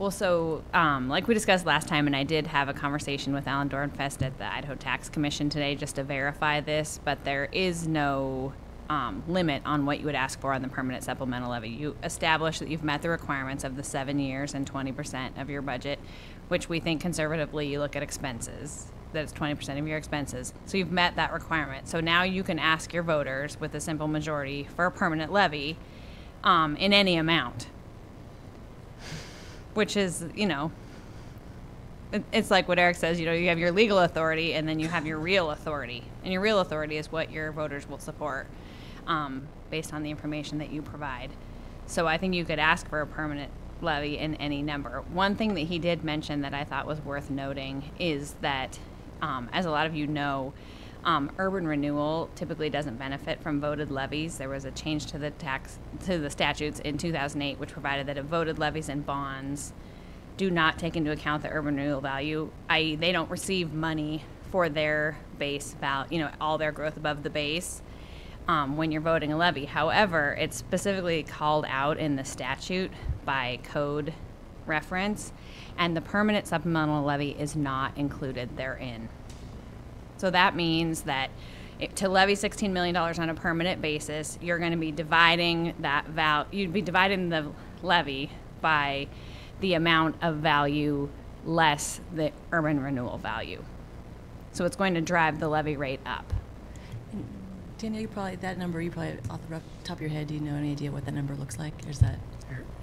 well, so like we discussed last time, and I did have a conversation with Alan Dornfest at the Idaho Tax Commission today just to verify this, but there is no limit on what you would ask for on the permanent supplemental levy. You establish that you've met the requirements of the 7 years and 20% of your budget, which we think conservatively you look at expenses, that it's 20% of your expenses. So you've met that requirement. So now you can ask your voters with a simple majority for a permanent levy in any amount, which is, it's like what Eric says, you have your legal authority and then you have your real authority. And your real authority is what your voters will support based on the information that you provide. So I think you could ask for a permanent levy in any number. One thing that he did mention that I thought was worth noting is that, as a lot of you know, urban renewal typically doesn't benefit from voted levies. There was a change to the statutes in 2008, which provided that if voted levies and bonds do not take into account the urban renewal value, i.e. they don't receive money for their base value, all their growth above the base when you're voting a levy. However, it's specifically called out in the statute by code reference, and the permanent supplemental levy is not included therein. So that means that to levy $16 million on a permanent basis, you're going to be dividing you'd be dividing the levy by the amount of value less the urban renewal value. So it's going to drive the levy rate up. Daniel, that number, off the top of your head, do you know any idea what that number looks like? Or is that?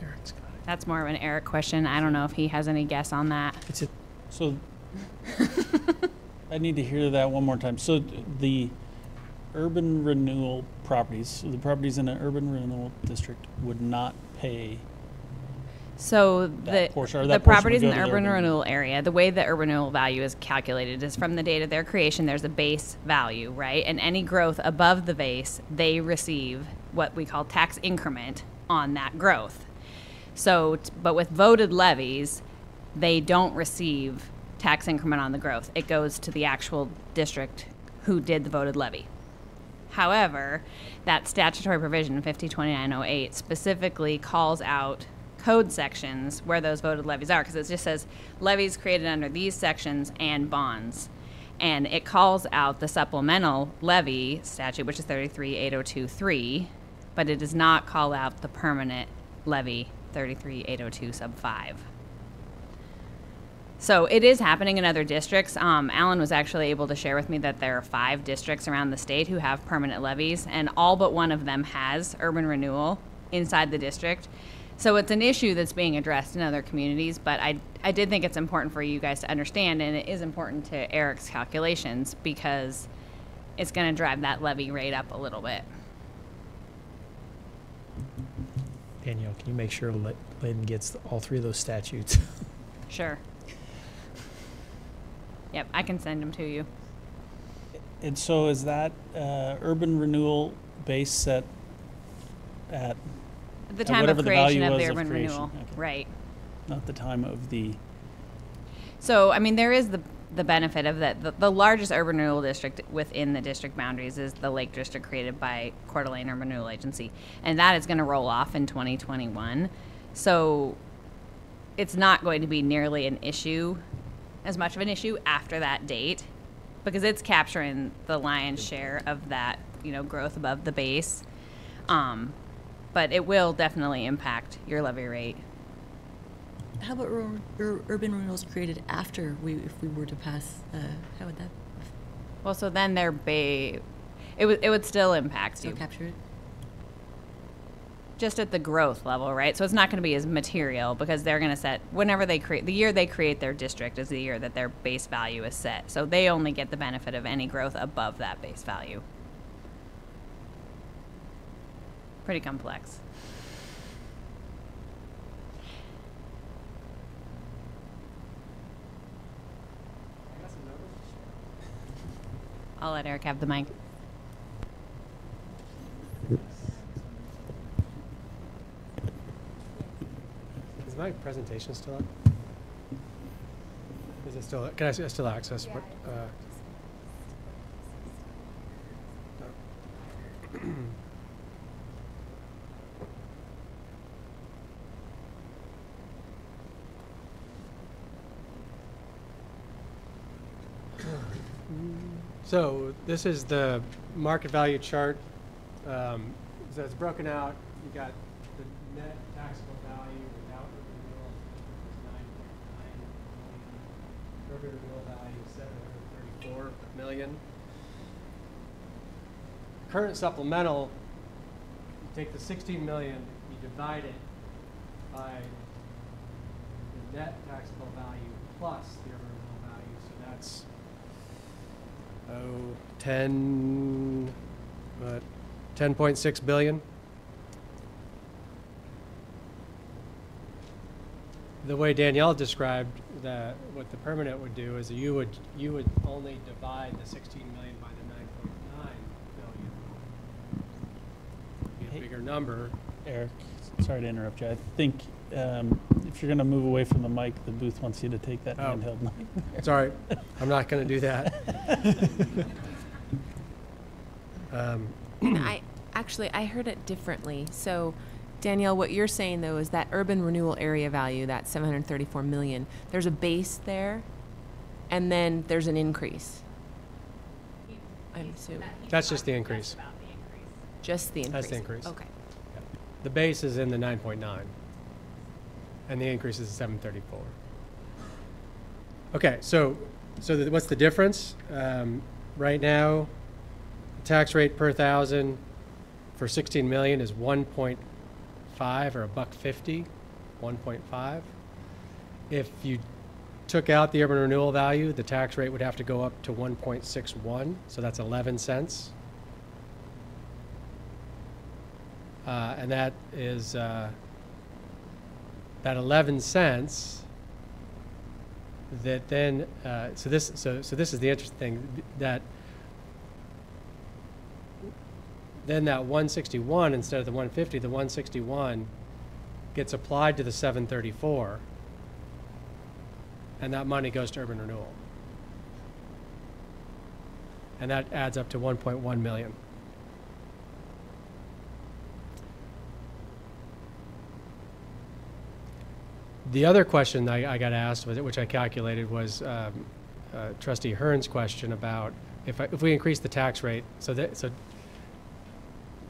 Eric's got it. That's more of an Eric question. I don't know if he has any guess on that. So I need to hear that one more time. So the urban renewal properties, the properties in an urban renewal district would not pay. So that portion, or the that portion properties would in go the to the urban urban renewal area, the way the urban renewal value is calculated is from the date of their creation, there's a base value, right? And any growth above the base, they receive what we call tax increment on that growth. So, but with voted levies, they don't receive tax increment on the growth. It goes to the actual district who did the voted levy. However, that statutory provision, 502908, specifically calls out code sections where those voted levies are, because it just says levies created under these sections and bonds. And it calls out the supplemental levy statute, which is 338023, but it does not call out the permanent levy 33802 sub 5. So it is happening in other districts. Alan was actually able to share with me that there are 5 districts around the state who have permanent levies, and all but one of them has urban renewal inside the district. So it's an issue that's being addressed in other communities, but I did think it's important for you guys to understand, and it is important to Eric's calculations because it's going to drive that levy rate up a little bit. Danielle, can you make sure Lynn gets all 3 of those statutes? Sure. Yep, I can send them to you. And so is that urban renewal base set at At the time of whatever the value creation of was the of urban creation? renewal, Okay. right. Not the time of the. So, I mean, there is the benefit of that. The largest urban renewal district within the district boundaries is the Lake District created by Coeur d'Alene Urban Renewal Agency. And that is going to roll off in 2021. So it's not going to be nearly as much of an issue after that date, because it's capturing the lion's share of that, growth above the base. But it will definitely impact your levy rate. How about urban renewals created after if we were to pass, how would that Well, so then it would still impact still you. capture it? Just at the growth level, right? So it's not going to be as material, because they're going to set, whenever they create, the year they create their district is the year that their base value is set. So they only get the benefit of any growth above that base value. Pretty complex. I'll let Eric have the mic. Is my presentation still up? Is it still? Can I still access? What? So this is the market value chart. So it's broken out. You got the net taxable value without urban renewal is 9.9 million. Urban renewal value is 734 million. Current supplemental, you take the 16 million, you divide it by the net taxable value plus the urban renewal value. So that's 10.6 billion. The way Danielle described what the permanent would do is you would only divide the 16 million by the 9.9 billion. Be a bigger number. Eric, sorry to interrupt you. I think if you're going to move away from the mic, the booth wants you to take that handheld mic. Sorry, I'm not going to do that. I heard it differently. So, Danielle, what you're saying though is that urban renewal area value, that 734 million, there's a base there, and then there's an increase. I'm assuming. That's just the increase. Just the increase. That's the increase. Okay. The base is in the 9.9, and the increase is 734. Okay, so what's the difference? Right now, the tax rate per thousand for 16 million is 1.5 or $1.50, 1.5. If you took out the urban renewal value, the tax rate would have to go up to 1.61, so that's 11 cents. And that is that 11 cents. That then so this is the interesting thing, that then that 161 instead of the 150, the 161 gets applied to the 734, and that money goes to urban renewal, and that adds up to 1.1 million. The other question I got asked, which I calculated, was Trustee Hearn's question about if we increase the tax rate, so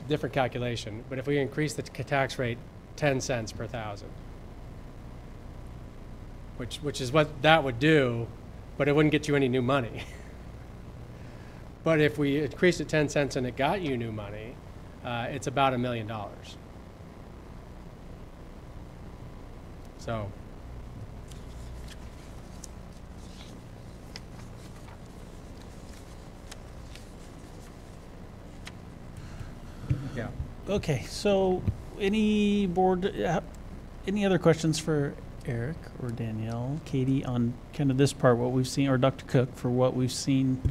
different calculation, but if we increase the tax rate 10 cents per thousand, which is what that would do, but it wouldn't get you any new money. But if we increased it 10 cents and it got you new money, it's about $1 million. So yeah. Okay, so any other questions for Eric or Danielle, Katie, on kind of this part, what we've seen, or Dr. Cook, for what we've seen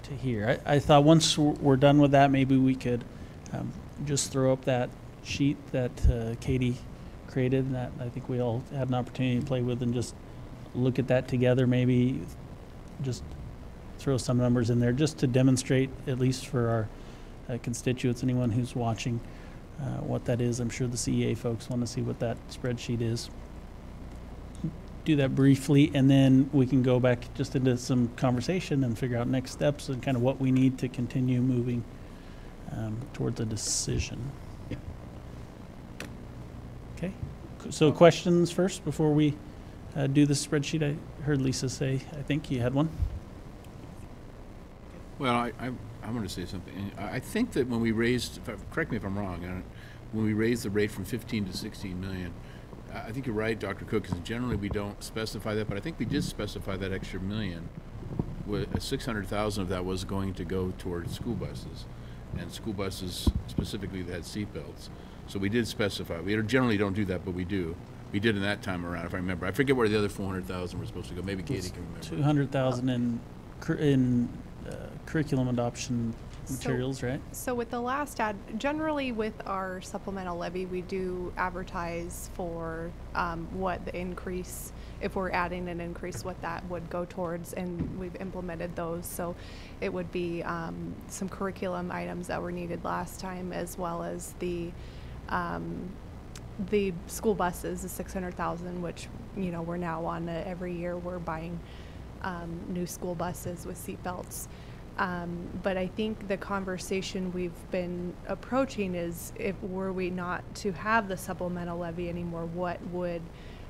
to here? I thought once we're done with that, maybe we could just throw up that sheet that Katie created, and that I think we all had an opportunity to play with, and just look at that together, maybe just throw some numbers in there just to demonstrate, at least for our constituents, anyone who's watching, what that is. I'm sure the CEA folks want to see what that spreadsheet is. Do that briefly, and then we can go back just into some conversation and figure out next steps and kind of what we need to continue moving towards a decision. Yeah. Okay. So questions first before we do the spreadsheet. I heard Lisa say, I think you had one. Well, I want to say something. I think that when we raised, correct me if I'm wrong, when we raised the rate from 15 to 16 million, I think you're right, Dr. Cook, because generally we don't specify that, but I think we did specify that extra million. 600,000 of that was going to go towards school buses, and school buses specifically that had seatbelts. So we did specify. We generally don't do that, but we do. We did in that time around, if I remember. I forget where the other 400,000 were supposed to go. Maybe Katie can remember. 200,000 in curriculum adoption materials, right? So with the last ad, generally with our supplemental levy, we do advertise for what the increase, if we're adding an increase, what that would go towards, and we've implemented those. So it would be some curriculum items that were needed last time, as well as the school buses, the 600,000, which, you know, we're now on every year we're buying new school buses with seat belts. But I think the conversation we've been approaching is, if were we not to have the supplemental levy anymore, what would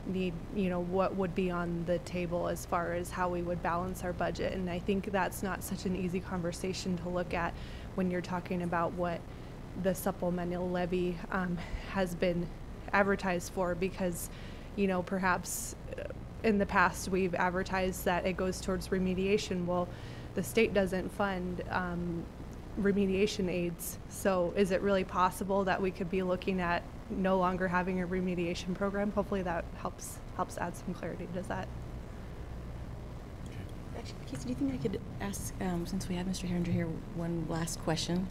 need, you know, what would be on the table as far as how we would balance our budget. And I think that's not such an easy conversation to look at when you're talking about what the supplemental levy has been advertised for, because, you know, perhaps in the past we've advertised that it goes towards remediation. Well, the state doesn't fund remediation aids, so is it really possible that we could be looking at no longer having a remediation program? Hopefully that helps add some clarity. Does that? Actually, Casey, do you think I could ask, since we have Mr. Herringer here, one last question?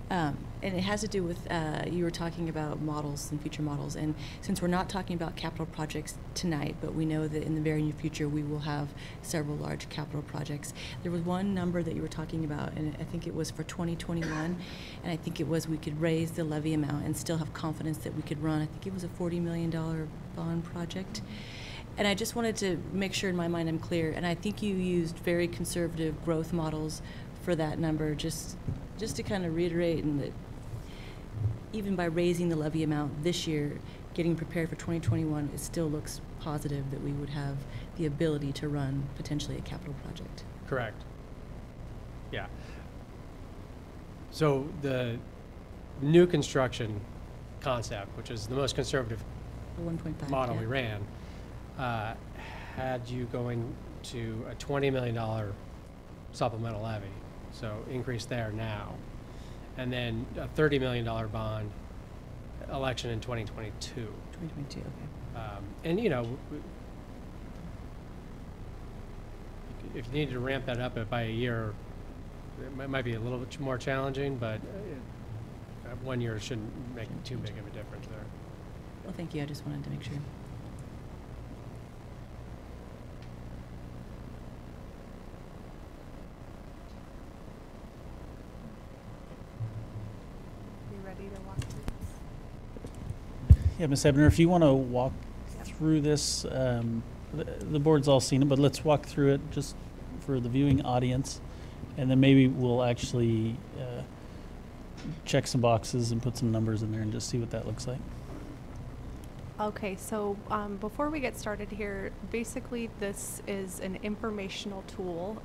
And it has to do with, you were talking about models and future models, and since we're not talking about capital projects tonight, but we know that in the very near future we will have several large capital projects. There was one number that you were talking about, and I think it was for 2021, and I think it was we could raise the levy amount and still have confidence that we could run, I think it was a $40 million bond project. And I just wanted to make sure in my mind I'm clear, and I think you used very conservative growth models for that number, just to kind of reiterate, and that even by raising the levy amount this year, getting prepared for 2021, it still looks positive that we would have the ability to run potentially a capital project. Correct. Yeah. So the new construction concept, which is the most conservative The 1.5 model yeah. we ran, had you going to a $20 million supplemental levy, so increase there now, and then a $30 million bond election in 2022. 2022, okay. And, you know, if you needed to ramp that up by a year, it might be a little bit more challenging, but 1 year shouldn't make too big of a difference there. Well, thank you. I just wanted to make sure. Yeah, Ms. Ebner, if you want to walk through this, the board's all seen it, but let's walk through it just for the viewing audience, and then maybe we'll actually check some boxes and put some numbers in there and just see what that looks like. Okay, so before we get started here, basically this is an informational tool.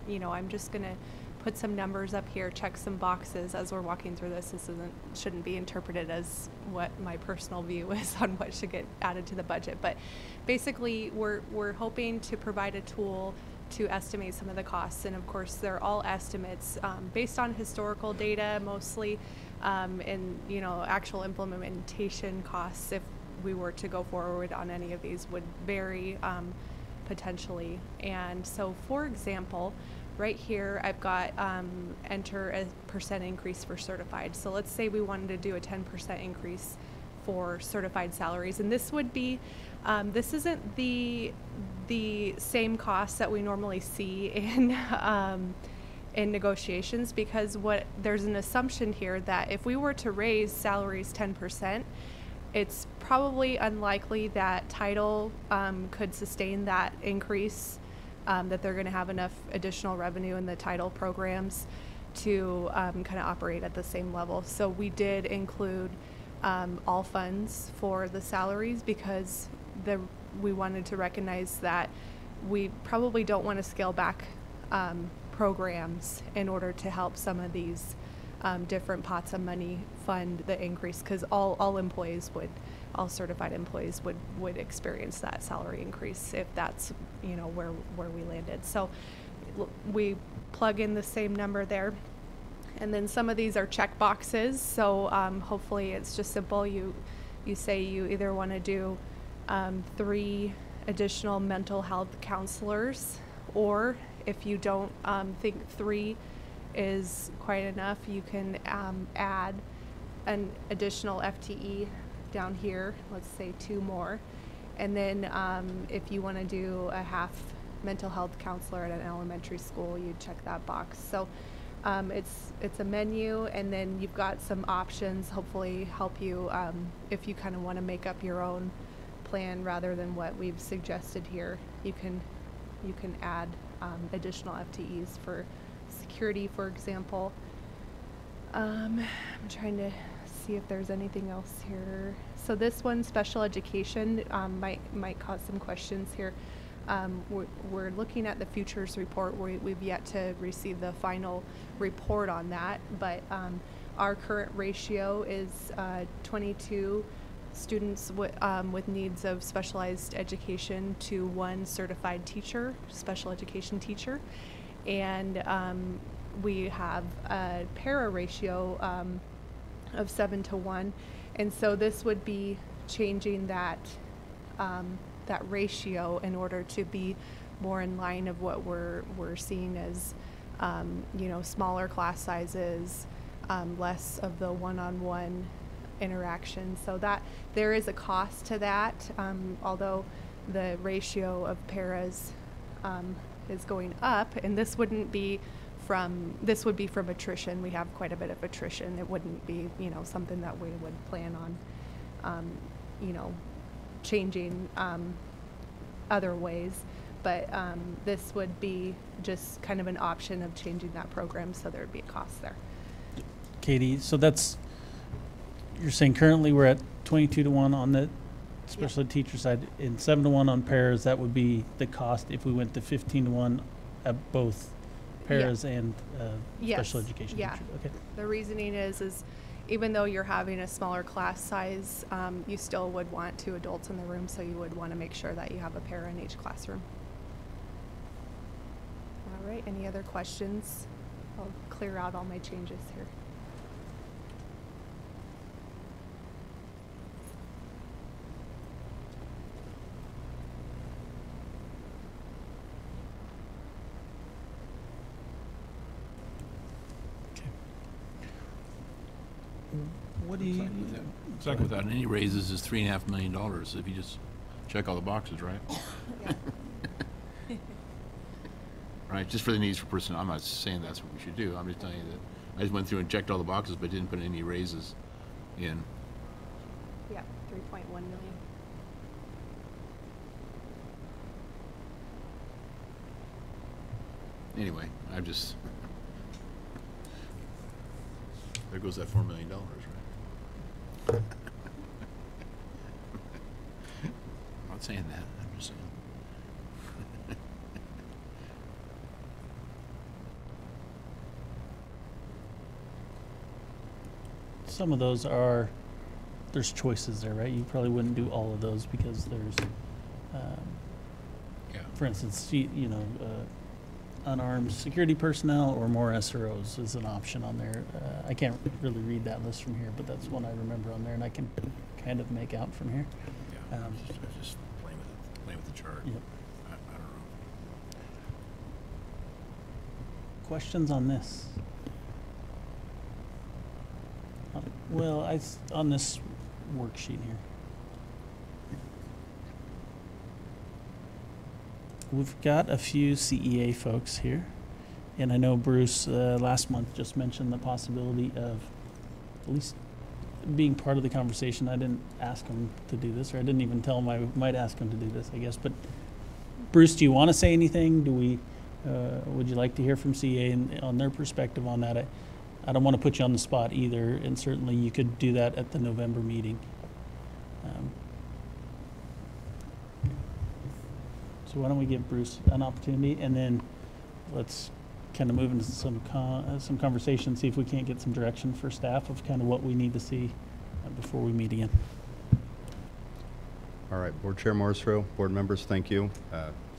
You know, I'm just going to put some numbers up here, check some boxes as we're walking through this. This shouldn't be interpreted as what my personal view is on what should get added to the budget. But basically, we're hoping to provide a tool to estimate some of the costs. And of course, they're all estimates based on historical data mostly, and, you know, actual implementation costs, if we were to go forward on any of these, would vary potentially. And so, for example, right here, I've got enter a % increase for certified. So let's say we wanted to do a 10% increase for certified salaries. And this would be, this isn't the same cost that we normally see in negotiations, because there's an assumption here that if we were to raise salaries 10%, it's probably unlikely that title could sustain that increase, that they're going to have enough additional revenue in the title programs to kind of operate at the same level. So we did include all funds for the salaries, because we wanted to recognize that we probably don't want to scale back programs in order to help some of these different pots of money fund the increase, because all certified employees would experience that salary increase if that's where we landed. So we plug in the same number there, and then some of these are check boxes. So hopefully it's just simple. You say you either want to do 3 additional mental health counselors, or if you don't think 3 is quite enough, you can add an additional FTE down here, let's say 2 more. And then if you want to do a half mental health counselor at an elementary school, you check that box. So it's a menu, and then you've got some options, hopefully help you if you kind of want to make up your own plan rather than what we've suggested here. You can add additional FTEs for security, for example. I'm trying to see if there's anything else here. So this one, special education, might cause some questions here. We're looking at the futures report. We've yet to receive the final report on that, but our current ratio is 22 students with needs of specialized education to 1 certified teacher, special education teacher. And we have a para ratio of 7 to 1. And so this would be changing that ratio in order to be more in line of what we're seeing as smaller class sizes, less of the one-on-one interaction. So that there is a cost to that, although the ratio of paras is going up, and this would be from attrition. We have quite a bit of attrition. It wouldn't be something that we would plan on changing other ways, but this would be just kind of an option of changing that program, so there would be a cost there. Katie, so you're saying currently we're at 22 to 1 on the special ed teacher side, and 7 to 1 on paras. That would be the cost if we went to 15 to 1 at both paras and special education teacher. Okay. The reasoning is even though you're having a smaller class size, you still would want 2 adults in the room, so you would want to make sure that you have a para in each classroom. All right, any other questions? I'll clear out all my changes here. What do you? Looks like without any raises is $3.5 million if you just check all the boxes, right? Yeah. Right, just for the needs for personnel. I'm not saying that's what we should do. I'm just telling you that I just went through and checked all the boxes, but didn't put any raises in. Yeah, 3.1 million. Anyway, I'm just. There goes that $4 million, right? I'm not saying that. I'm just saying. Some of those there's choices there, right? You probably wouldn't do all of those because there's, for instance, unarmed security personnel or more SROs is an option on there. I can't really read that list from here, but that's one I remember on there, and I can kind of make out from here. Yeah, I was just playing with the chart. Yep. I don't know. Questions on this? Well, on this worksheet here. We've got a few CEA folks here, and I know Bruce last month just mentioned the possibility of at least being part of the conversation. I didn't ask him to do this, or I didn't even tell him I might ask him to do this, I guess. But Bruce, do you want to say anything? Do we? Would you like to hear from CEA and on their perspective on that? I don't want to put you on the spot either, and certainly you could do that at the November meeting. So why don't we give Bruce an opportunity, and then let's kind of move into some conversation, see if we can't get some direction for staff of kind of what we need to see before we meet again. All right, Board Chair Morrisroe, board members, thank you.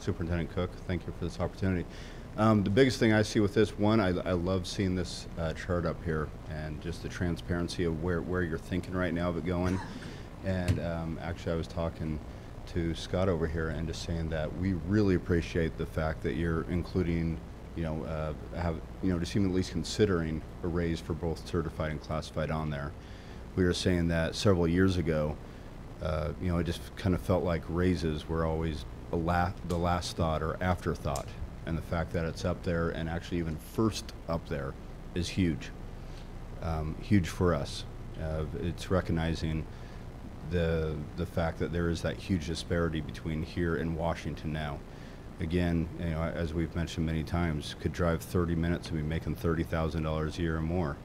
Superintendent Cook, thank you for this opportunity. The biggest thing I see with this, one, I love seeing this chart up here and just the transparency of where you're thinking right now of it going. And actually I was talking to Scott over here and just saying that we really appreciate the fact that you're including, just even at least considering a raise for both certified and classified on there. We were saying that several years ago, it just kind of felt like raises were always the last thought or afterthought. And the fact that it's up there and actually even first up there is huge. Huge for us. It's recognizing the fact that there is that huge disparity between here and Washington now. Again, as we've mentioned many times, could drive 30 minutes and be making $30,000 a year or more,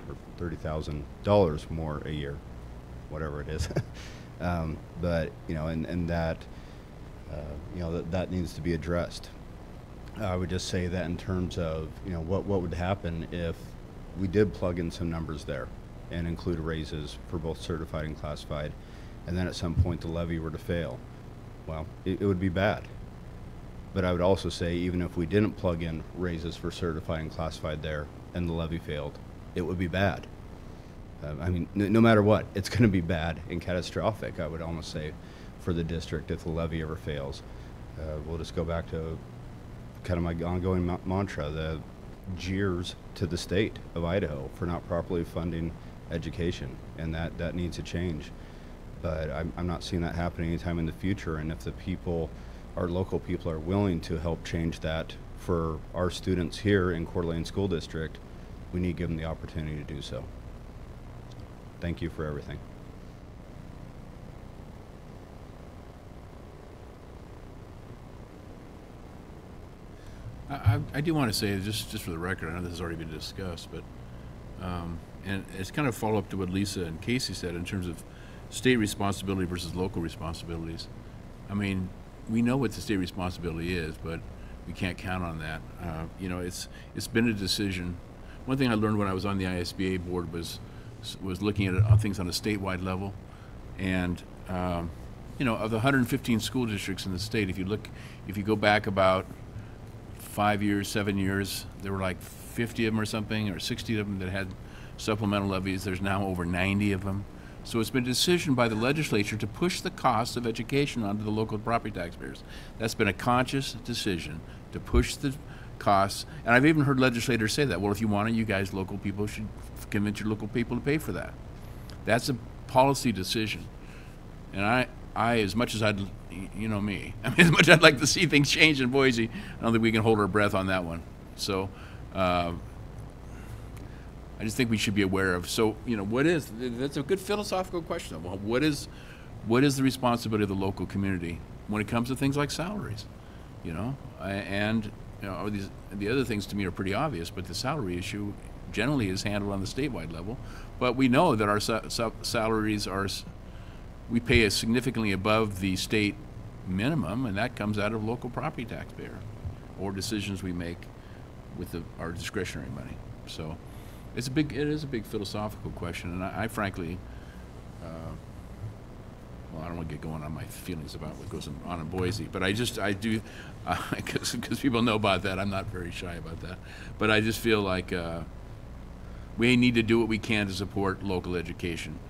or $30,000 more a year, whatever it is. But that needs to be addressed. I would just say that in terms of what would happen if we did plug in some numbers there and include raises for both certified and classified, and then at some point the levy were to fail. Well, it would be bad. But I would also say even if we didn't plug in raises for certified and classified there and the levy failed, it would be bad. No matter what, it's going to be bad and catastrophic, I would almost say, for the district if the levy ever fails. We'll just go back to kind of my ongoing mantra, the jeers to the state of Idaho for not properly funding education, and that needs to change. But I'm not seeing that happen anytime in the future, and if the people, our local people, are willing to help change that for our students here in Coeur d'Alene School District, we need to give them the opportunity to do so. Thank you for everything. I do want to say, just for the record, I know this has already been discussed, but and it's kind of follow up to what Lisa and Casey said in terms of state responsibility versus local responsibilities. I mean, we know what the state responsibility is, but we can't count on that. It's been a decision. One thing I learned when I was on the ISBA board was looking at things on a statewide level, and of the 115 school districts in the state, if you go back about 5 years, 7 years, there were like 50 of them or something, or 60 of them that had supplemental levies. There's now over 90 of them. So it's been a decision by the legislature to push the cost of education onto the local property taxpayers. That's been a conscious decision to push the costs. And I've even heard legislators say that, well, if you want it, you guys, local people, should convince your local people to pay for that. That's a policy decision. And I as much as as much as I'd like to see things change in Boise, I don't think we can hold our breath on that one. So I just think we should be aware of. So, that's a good philosophical question. Well, what is the responsibility of the local community when it comes to things like salaries? And the other things to me are pretty obvious, but the salary issue generally is handled on the statewide level. But we know that our salaries we pay significantly above the state minimum, and that comes out of local property taxpayer or decisions we make with our discretionary money. So it is a big philosophical question, and I frankly, I don't want to get going on my feelings about what goes on in Boise, but I do, because people know about that. I'm not very shy about that, but I just feel like we need to do what we can to support local education.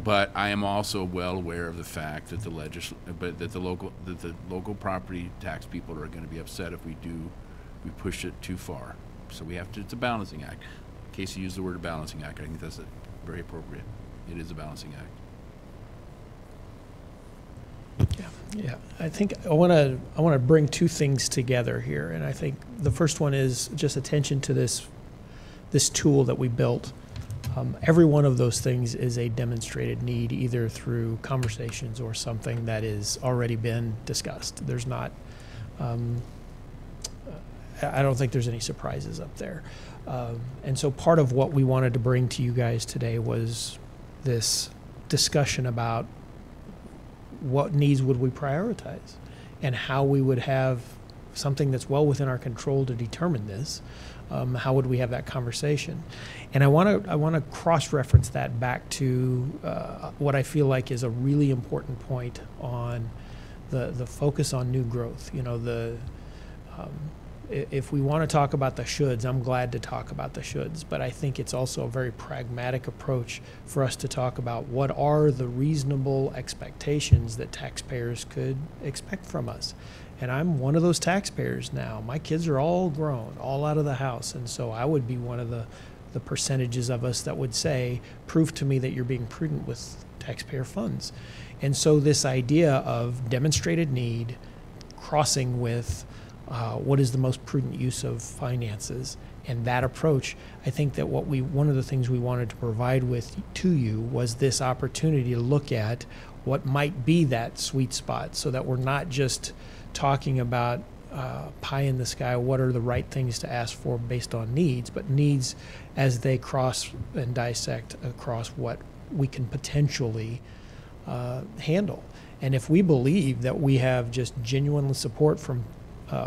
But I am also well aware of the fact that the local property tax people are going to be upset if we push it too far. So we have to. It's a balancing act. Casey used the word balancing act. I think that's very appropriate. It is a balancing act. Yeah, I think I want to bring two things together here, and I think the first one is just attention to this tool that we built. Every one of those things is a demonstrated need, either through conversations or something that has already been discussed. There's not, I don't think there's any surprises up there. And so part of what we wanted to bring to you guys today was this discussion about what needs would we prioritize and how we would have something that's well within our control to determine this. How would we have that conversation? And I want to cross-reference that back to what I feel like is a really important point on the focus on new growth. You know, if we want to talk about the shoulds, I'm glad to talk about the shoulds, but I think it's also a very pragmatic approach for us to talk about what are the reasonable expectations that taxpayers could expect from us. And I'm one of those taxpayers now. My kids are all grown, all out of the house, and so I would be one of the percentages of us that would say, prove to me that you're being prudent with taxpayer funds. And so this idea of demonstrated need crossing with what is the most prudent use of finances, and that approach, I think that one of the things we wanted to provide to you was this opportunity to look at what might be that sweet spot, so that we're not just talking about pie in the sky, what are the right things to ask for based on needs, but needs as they cross and dissect across what we can potentially handle. And if we believe that we have just genuine support from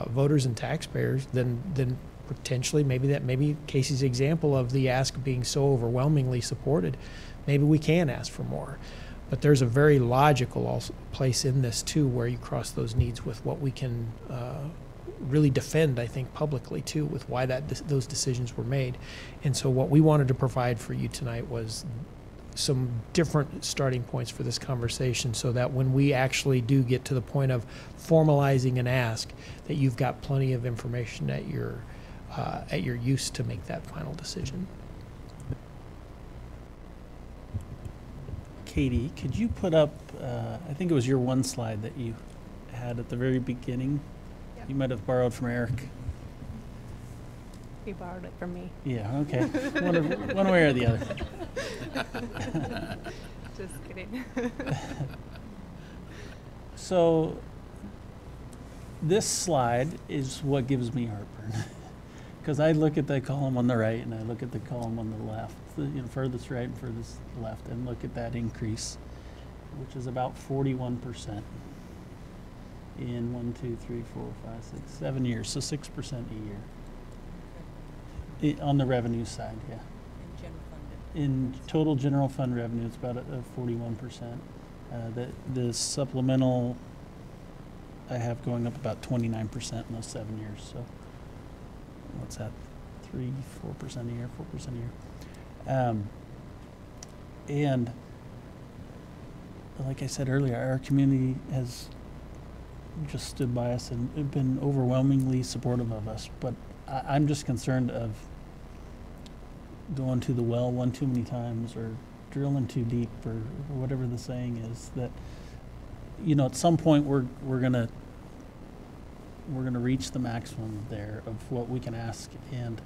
voters and taxpayers, then potentially maybe Casey's example of the ask being so overwhelmingly supported, maybe we can ask for more. But there's a very logical place in this too, where you cross those needs with what we can really defend, I think, publicly too, with why those decisions were made. And so what we wanted to provide for you tonight was some different starting points for this conversation, so that when we actually do get to the point of formalizing an ask, that you've got plenty of information at your use to make that final decision. Katie, could you put up, I think it was your one slide that you had at the very beginning? Yep. You might have borrowed from Eric. He borrowed it from me. Yeah, okay. One way or the other. Just kidding. So this slide is what gives me heartburn. Because I look at the column on the right and I look at the column on the left, furthest right and furthest left, and look at that increase, which is about 41% in 1, 2, 3, 4, 5, 6, 7 years, so 6% a year. On the revenue side, yeah. In total general fund revenue, it's about 41%. The supplemental I have going up about 29% in those 7 years. So what's that? 3-4% a year, 4% a year. And like I said earlier, our community has just stood by us and been overwhelmingly supportive of us. But I'm just concerned of going to the well one too many times, or drilling too deep, or whatever the saying is, that, you know, at some point we're gonna reach the maximum there of what we can ask, and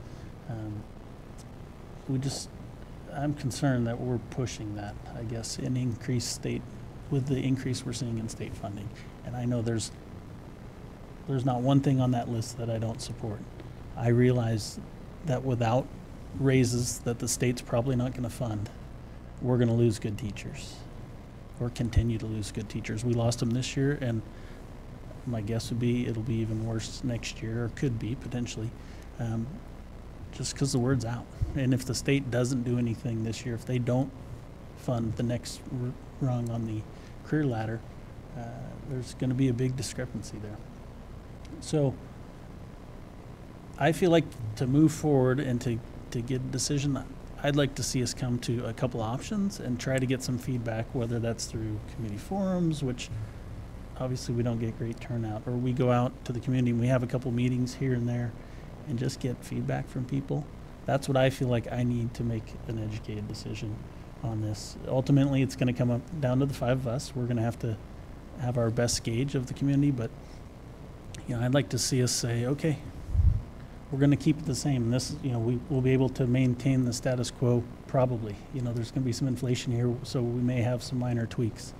I'm concerned that we're pushing that, I guess, in increased state, with the increase we're seeing in state funding. And I know there's not one thing on that list that I don't support. I realize that without raises that the state's probably not going to fund, we're going to lose good teachers, or continue to lose good teachers. We lost them this year, and my guess would be it'll be even worse next year, or could be potentially, just because the word's out. And if the state doesn't do anything this year, if they don't fund the next rung on the career ladder, there's going to be a big discrepancy there. So I feel like to move forward and to get a decision, I'd like to see us come to a couple options and try to get some feedback, whether that's through community forums, which obviously we don't get great turnout, or we go out to the community and we have a couple meetings here and there and just get feedback from people. That's what I feel like I need to make an educated decision on this. Ultimately, it's going to come up down to the 5 of us. We're going to have to have our best gauge of the community, but, you know, I'd like to see us say, okay, we're going to keep it the same. This, you know, we will be able to maintain the status quo probably. You know, there's going to be some inflation here, so we may have some minor tweaks.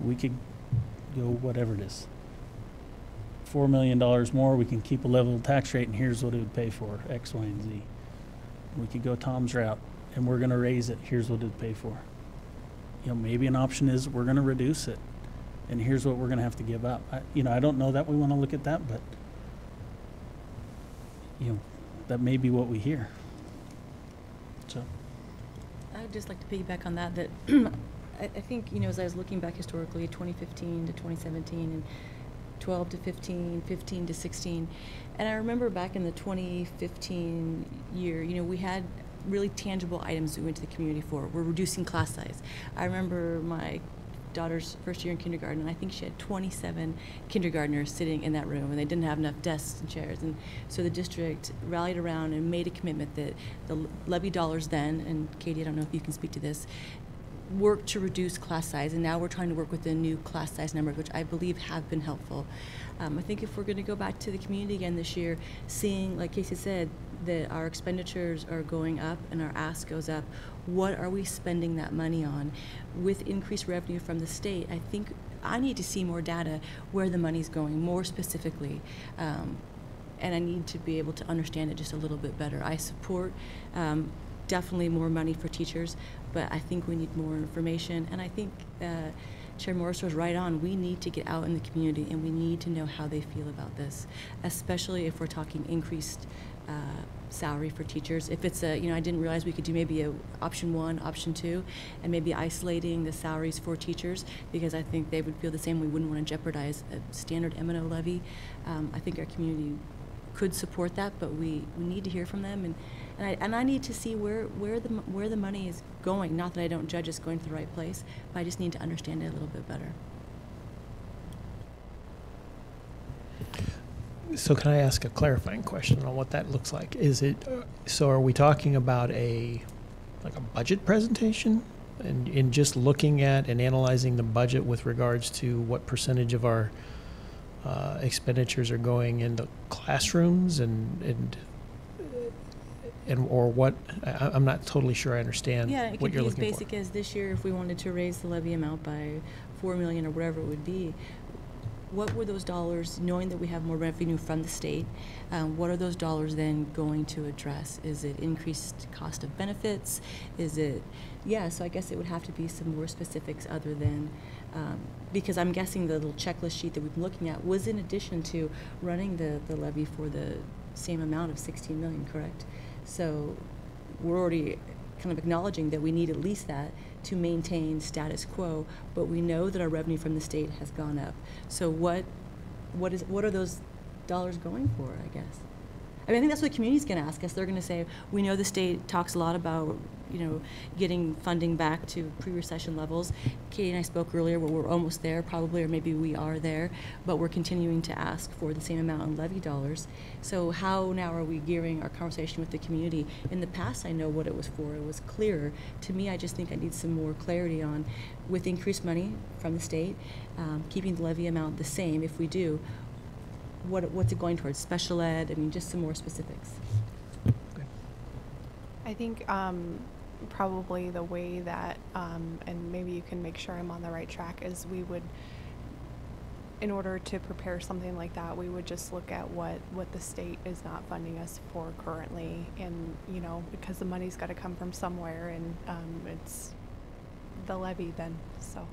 We could go whatever it is. $4 million more, we can keep a level tax rate, and here's what it would pay for, X, Y, and Z. We could go Tom's route, and we're going to raise it. Here's what it would pay for. You know, maybe an option is we're going to reduce it, and here's what we're going to have to give up. You know, I don't know that we want to look at that, but, you know, that may be what we hear. So, I would just like to piggyback on that, I think, you know, as I was looking back historically, 2015 to 2017, and 12 to 15, 15 to 16. And I remember back in the 2015 year, you know, we had really tangible items we went to the community for. We're reducing class size. I remember my daughter's first year in kindergarten, and I think she had 27 kindergartners sitting in that room, and they didn't have enough desks and chairs. And so the district rallied around and made a commitment that the levy dollars then, and Katie, I don't know if you can speak to this, worked to reduce class size, and now we're trying to work with the new class size numbers, which I believe have been helpful. I think if we're going to go back to the community again this year, seeing, like Casey said, that our expenditures are going up and our ask goes up, what are we spending that money on? With increased revenue from the state, I think I need to see more data where the money's going, more specifically. And I need to be able to understand it just a little bit better. I support definitely more money for teachers, but I think we need more information. And I think Chair Morris was right on. We need to get out in the community, and we need to know how they feel about this, especially if we're talking increased salary for teachers. If it's a, you know, I didn't realize we could do maybe a option 1, option 2, and maybe isolating the salaries for teachers, because I think they would feel the same. We wouldn't want to jeopardize a standard M&O levy. I think our community could support that, but we need to hear from them, and I need to see where the money is going. Not that I don't judge it's going to the right place, but I just need to understand it a little bit better. So can I ask a clarifying question on what that looks like? Is it, so are we talking about like a budget presentation? And in just looking at and analyzing the budget with regards to what percentage of our expenditures are going into classrooms and or what? I'm not totally sure I understand Yeah, it what could you're be as looking basic for. as this year, if we wanted to raise the levy amount by $4 million or whatever it would be. What were those dollars, knowing that we have more revenue from the state, what are those dollars then going to address? Is it increased cost of benefits? Is it, yeah, so I guess it would have to be some more specifics other than, because I'm guessing the little checklist sheet that we've been looking at was in addition to running the levy for the same amount of 16 million, correct? So we're already kind of acknowledging that we need at least that to maintain status quo, but we know that our revenue from the state has gone up. So what are those dollars going for, I guess? I mean, I think that's what the community's going to ask us. They're going to say, we know the state talks a lot about, you know, getting funding back to pre-recession levels. Katie and I spoke earlier where we're almost there, probably, or maybe we are there, but we're continuing to ask for the same amount in levy dollars. So how now are we gearing our conversation with the community? In the past, I know what it was for. It was clearer. To me, I just think I need some more clarity on, with increased money from the state, keeping the levy amount the same, if we do, what's it going towards? Special ed? I mean, just some more specifics. Okay. I think probably the way that, and maybe you can make sure I'm on the right track, is we would, in order to prepare something like that, we would just look at what the state is not funding us for currently, and, you know, because the money's got to come from somewhere, and it's the levy then, so.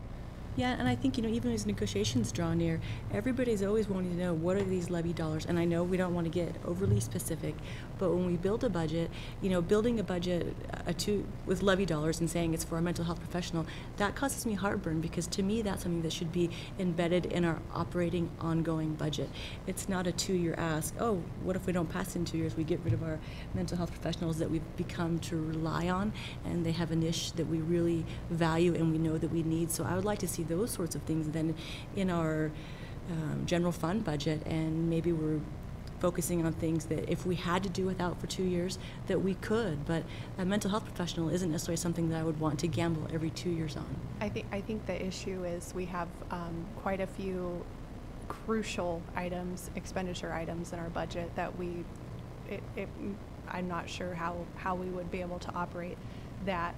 Yeah, and I think, you know, even as negotiations draw near, everybody's always wanting to know, what are these levy dollars? And I know we don't want to get overly specific, but when we build a budget, you know, building a budget with levy dollars and saying it's for a mental health professional, that causes me heartburn, because to me that's something that should be embedded in our operating ongoing budget. It's not a 2-year ask, oh, what if we don't pass in 2 years, we get rid of our mental health professionals that we've become to rely on, and they have a niche that we really value and we know that we need. So I would like to see those sorts of things then in our general fund budget, and maybe we're focusing on things that if we had to do without for 2 years, that we could. But a mental health professional isn't necessarily something that I would want to gamble every 2 years on. I think the issue is we have quite a few crucial items, expenditure items in our budget that I'm not sure how we would be able to operate that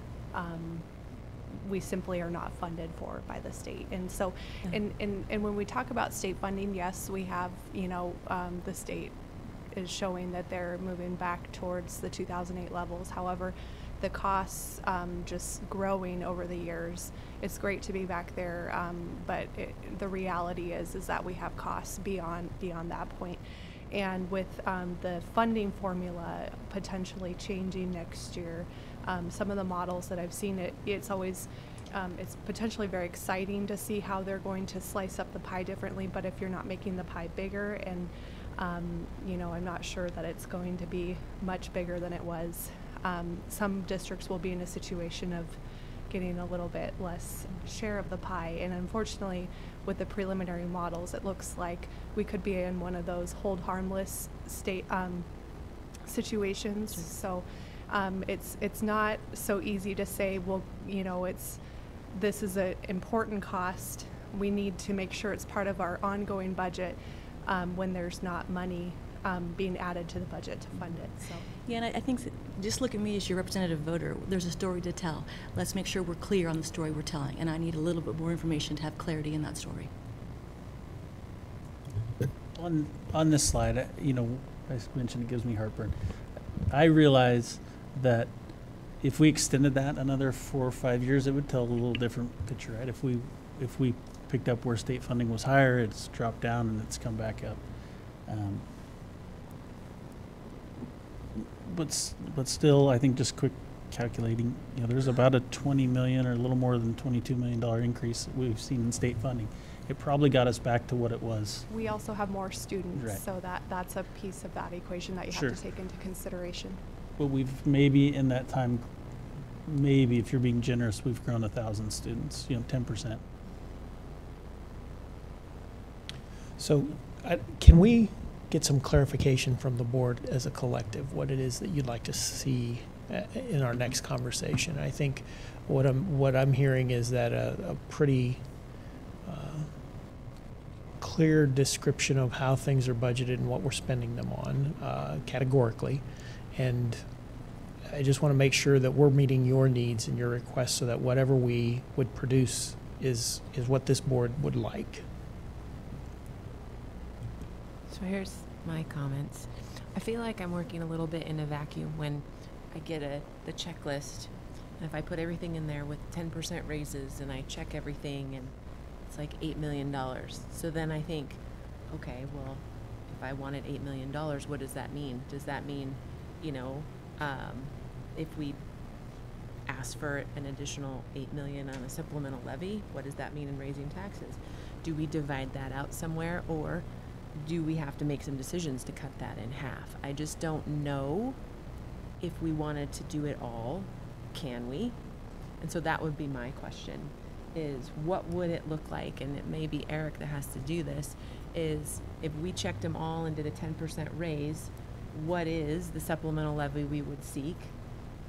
we simply are not funded for by the state. And so, and when we talk about state funding, yes, we have, the state is showing that they're moving back towards the 2008 levels. However, the costs just growing over the years. It's great to be back there, but the reality is that we have costs beyond that point. And with the funding formula potentially changing next year, some of the models that I've seen, it's always it's potentially very exciting to see how they're going to slice up the pie differently. But if you're not making the pie bigger, and I'm not sure that it's going to be much bigger than it was. Some districts will be in a situation of getting a little bit less share of the pie, and unfortunately with the preliminary models it looks like we could be in one of those hold harmless state situations. So it's not so easy to say, well, this is an important cost, we need to make sure it's part of our ongoing budget when there's not money being added to the budget to fund it. So. Yeah, and I think just look at me as your representative voter. There's a story to tell. Let's make sure we're clear on the story we're telling, and I need a little bit more information to have clarity in that story. On this slide, I mentioned it gives me heartburn. I realize that if we extended that another 4 or 5 years, it would tell a little different picture, right? If we picked up where state funding was higher, it's dropped down and it's come back up. But still, I think just quick calculating, there's about a $20 million or a little more than $22 million increase that we've seen in state funding. It probably got us back to what it was. We also have more students, right. So that's a piece of that equation that you Sure. have to take into consideration. But we've maybe in that time, maybe if you're being generous, we've grown 1,000 students, 10%. So can we get some clarification from the board as a collective, what it is that you'd like to see in our next conversation? I think what I'm hearing is that a pretty clear description of how things are budgeted and what we're spending them on categorically. And I just want to make sure that we're meeting your needs and your requests so that whatever we would produce is what this board would like. So here's my comments. I feel like I'm working a little bit in a vacuum when I get the checklist, and if I put everything in there with 10% raises and I check everything, and it's like $8 million. So then I think, okay, well, if I wanted $8 million, what does that mean? Does that mean, if we ask for an additional $8 million on a supplemental levy, what does that mean in raising taxes? Do we divide that out somewhere, or do we have to make some decisions to cut that in half? I just don't know if we wanted to do it all, can we? And so that would be my question, is what would it look like? And it may be Eric that has to do this, is if we checked them all and did a 10% raise, what is the supplemental levy we would seek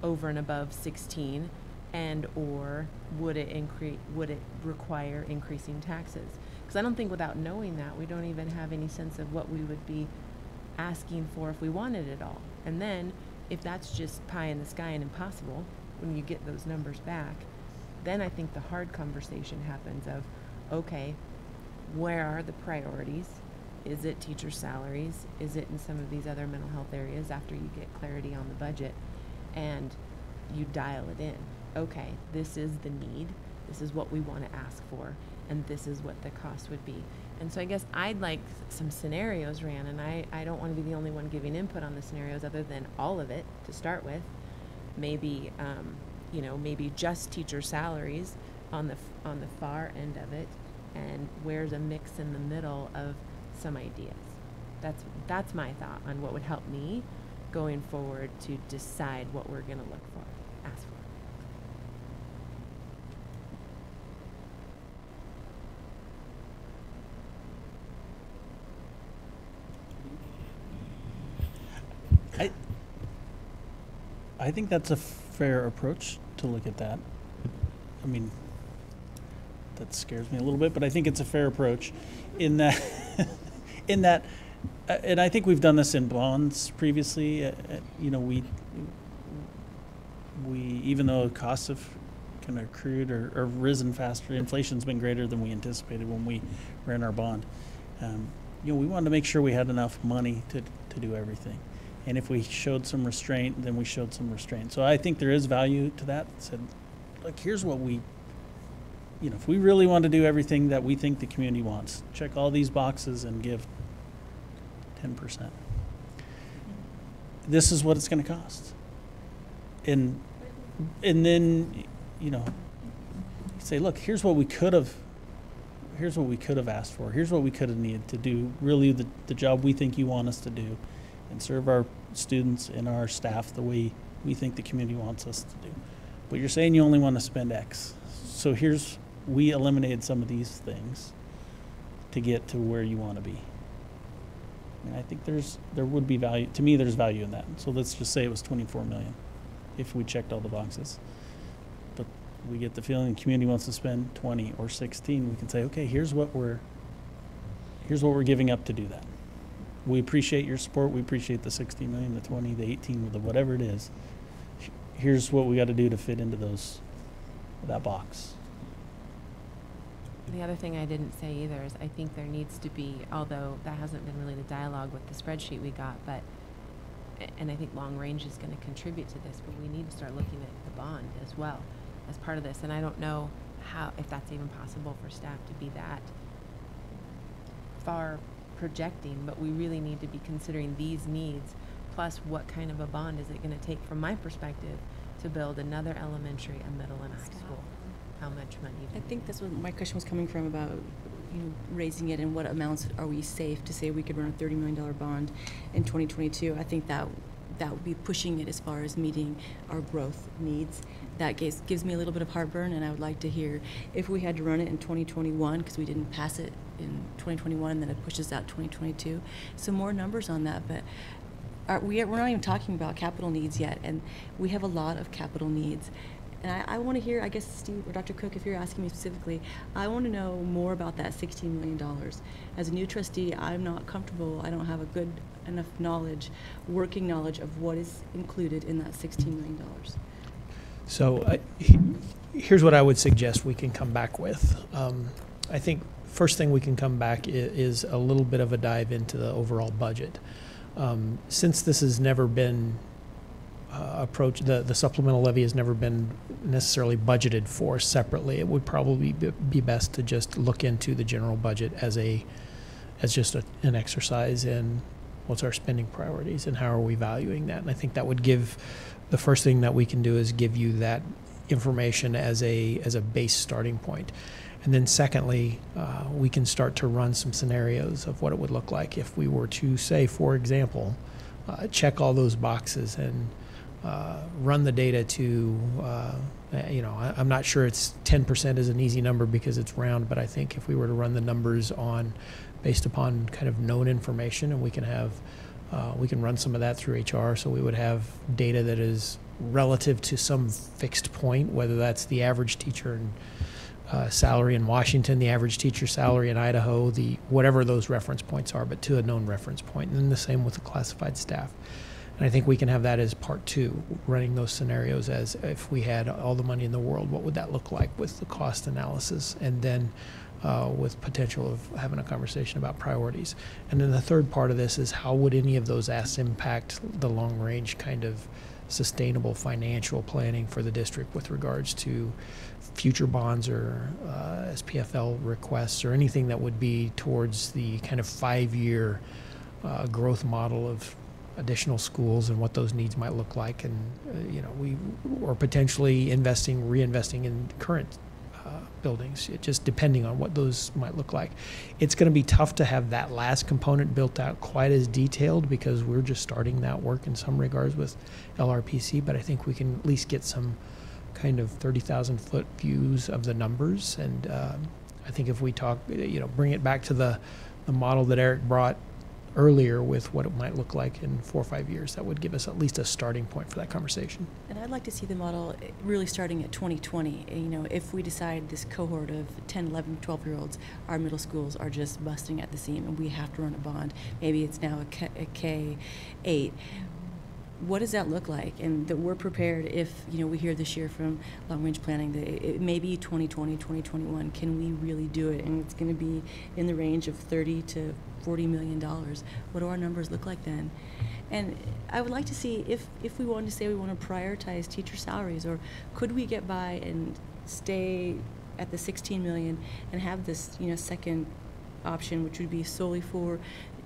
over and above 16, and or would it require increasing taxes? Because I don't think without knowing that, we don't even have any sense of what we would be asking for if we wanted it all. And then if that's just pie in the sky and impossible, when you get those numbers back, then I think the hard conversation happens of, okay, where are the priorities? Is it teacher salaries? Is it in some of these other mental health areas after you get clarity on the budget? And you dial it in. Okay, this is the need. This is what we want to ask for. And this is what the cost would be. And so I guess I'd like some scenarios ran, and I don't want to be the only one giving input on the scenarios other than all of it to start with. Maybe, maybe just teacher salaries on the far end of it, and where's a mix in the middle of some ideas. That's my thought on what would help me going forward to decide what we're going to look for, ask for. I think that's a fair approach to look at that. I mean, that scares me a little bit, but I think it's a fair approach in that, and I think we've done this in bonds previously. You know, we even though costs have kind of accrued or risen faster, inflation's been greater than we anticipated when we ran our bond. You know, we wanted to make sure we had enough money to do everything. And if we showed some restraint, then we showed some restraint. So I think there is value to that. Said, look, here's what we, you know, if we really want to do everything that we think the community wants, check all these boxes and give 10%. This is what it's going to cost. And then, you know, say, look, here's what we could have asked for. Here's what we could have needed to do really the job we think you want us to do and serve our students and our staff the way we think the community wants us to do. But you're saying you only want to spend X. So we eliminated some of these things to get to where you want to be. And I think there would be value, to me there's value in that. So let's just say it was 24 million if we checked all the boxes. But we get the feeling the community wants to spend 20 or 16, we can say, okay, here's what we're giving up to do that. We appreciate your support. We appreciate the 16 million, the 20, the 18, the whatever it is. Here's what we got to do to fit into that box. The other thing I didn't say either is I think there needs to be, although that hasn't been really the dialogue with the spreadsheet we got, and I think long range is going to contribute to this, but we need to start looking at the bond as well as part of this. And I don't know if that's even possible for staff to be that far projecting, but we really need to be considering these needs, plus what kind of a bond is it going to take from my perspective to build another elementary, a middle, and a high school. How much money do I think that's what my question was coming from about, you know, raising it and what amounts are we safe to say we could run a $30 million bond in 2022. I think that would be pushing it as far as meeting our growth needs. That gives me a little bit of heartburn, and I would like to hear if we had to run it in 2021 because we didn't pass it in 2021 and then it pushes out 2022. Some more numbers on that, but we're not even talking about capital needs yet, and we have a lot of capital needs. And I want to hear, I guess, Steve or Dr. Cook, if you're asking me specifically, I want to know more about that $16 million. As a new trustee, I'm not comfortable, I don't have a good enough working knowledge of what is included in that $16 million. So here's what I would suggest we can come back with. I think first thing we can come back is a little bit of a dive into the overall budget. Since this has never been approached, the supplemental levy has never been necessarily budgeted for separately, it would probably be best to just look into the general budget as just an exercise in what's our spending priorities and how are we valuing that. And I think that would give, the first thing that we can do is give you that information as a base starting point. And then secondly, we can start to run some scenarios of what it would look like if we were to say, for example, check all those boxes and run the data to, I'm not sure it's 10% is an easy number because it's round, but I think if we were to run the numbers based upon kind of known information, and we can run some of that through HR, so we would have data that is relative to some fixed point, whether that's the average teacher salary in Washington, the average teacher salary in Idaho, whatever those reference points are, but to a known reference point. And then the same with the classified staff. And I think we can have that as part two, running those scenarios as if we had all the money in the world, what would that look like with the cost analysis, and then with potential of having a conversation about priorities. And then the third part of this is how would any of those asks impact the long range kind of sustainable financial planning for the district with regards to future bonds or SPFL requests or anything that would be towards the kind of 5-year growth model of additional schools and what those needs might look like, and or potentially reinvesting in current buildings, just depending on what those might look like. It's going to be tough to have that last component built out quite as detailed because we're just starting that work in some regards with LRPC, but I think we can at least get some kind of 30,000-foot views of the numbers. And I think if we talk, bring it back to the model that Eric brought earlier with what it might look like in 4 or 5 years. That would give us at least a starting point for that conversation. And I'd like to see the model really starting at 2020. You know, if we decide this cohort of 10, 11, 12-year-olds, our middle schools are just busting at the seam and we have to run a bond. Maybe it's now a K-8. What does that look like? And that we're prepared if, you know, we hear this year from long-range planning that it may be 2020, 2021. Can we really do it? And it's going to be in the range of $30 to $40 million. What do our numbers look like then? And I would like to see if we wanted to say we want to prioritize teacher salaries, or could we get by and stay at the 16 million and have this, you know, second option, which would be solely for,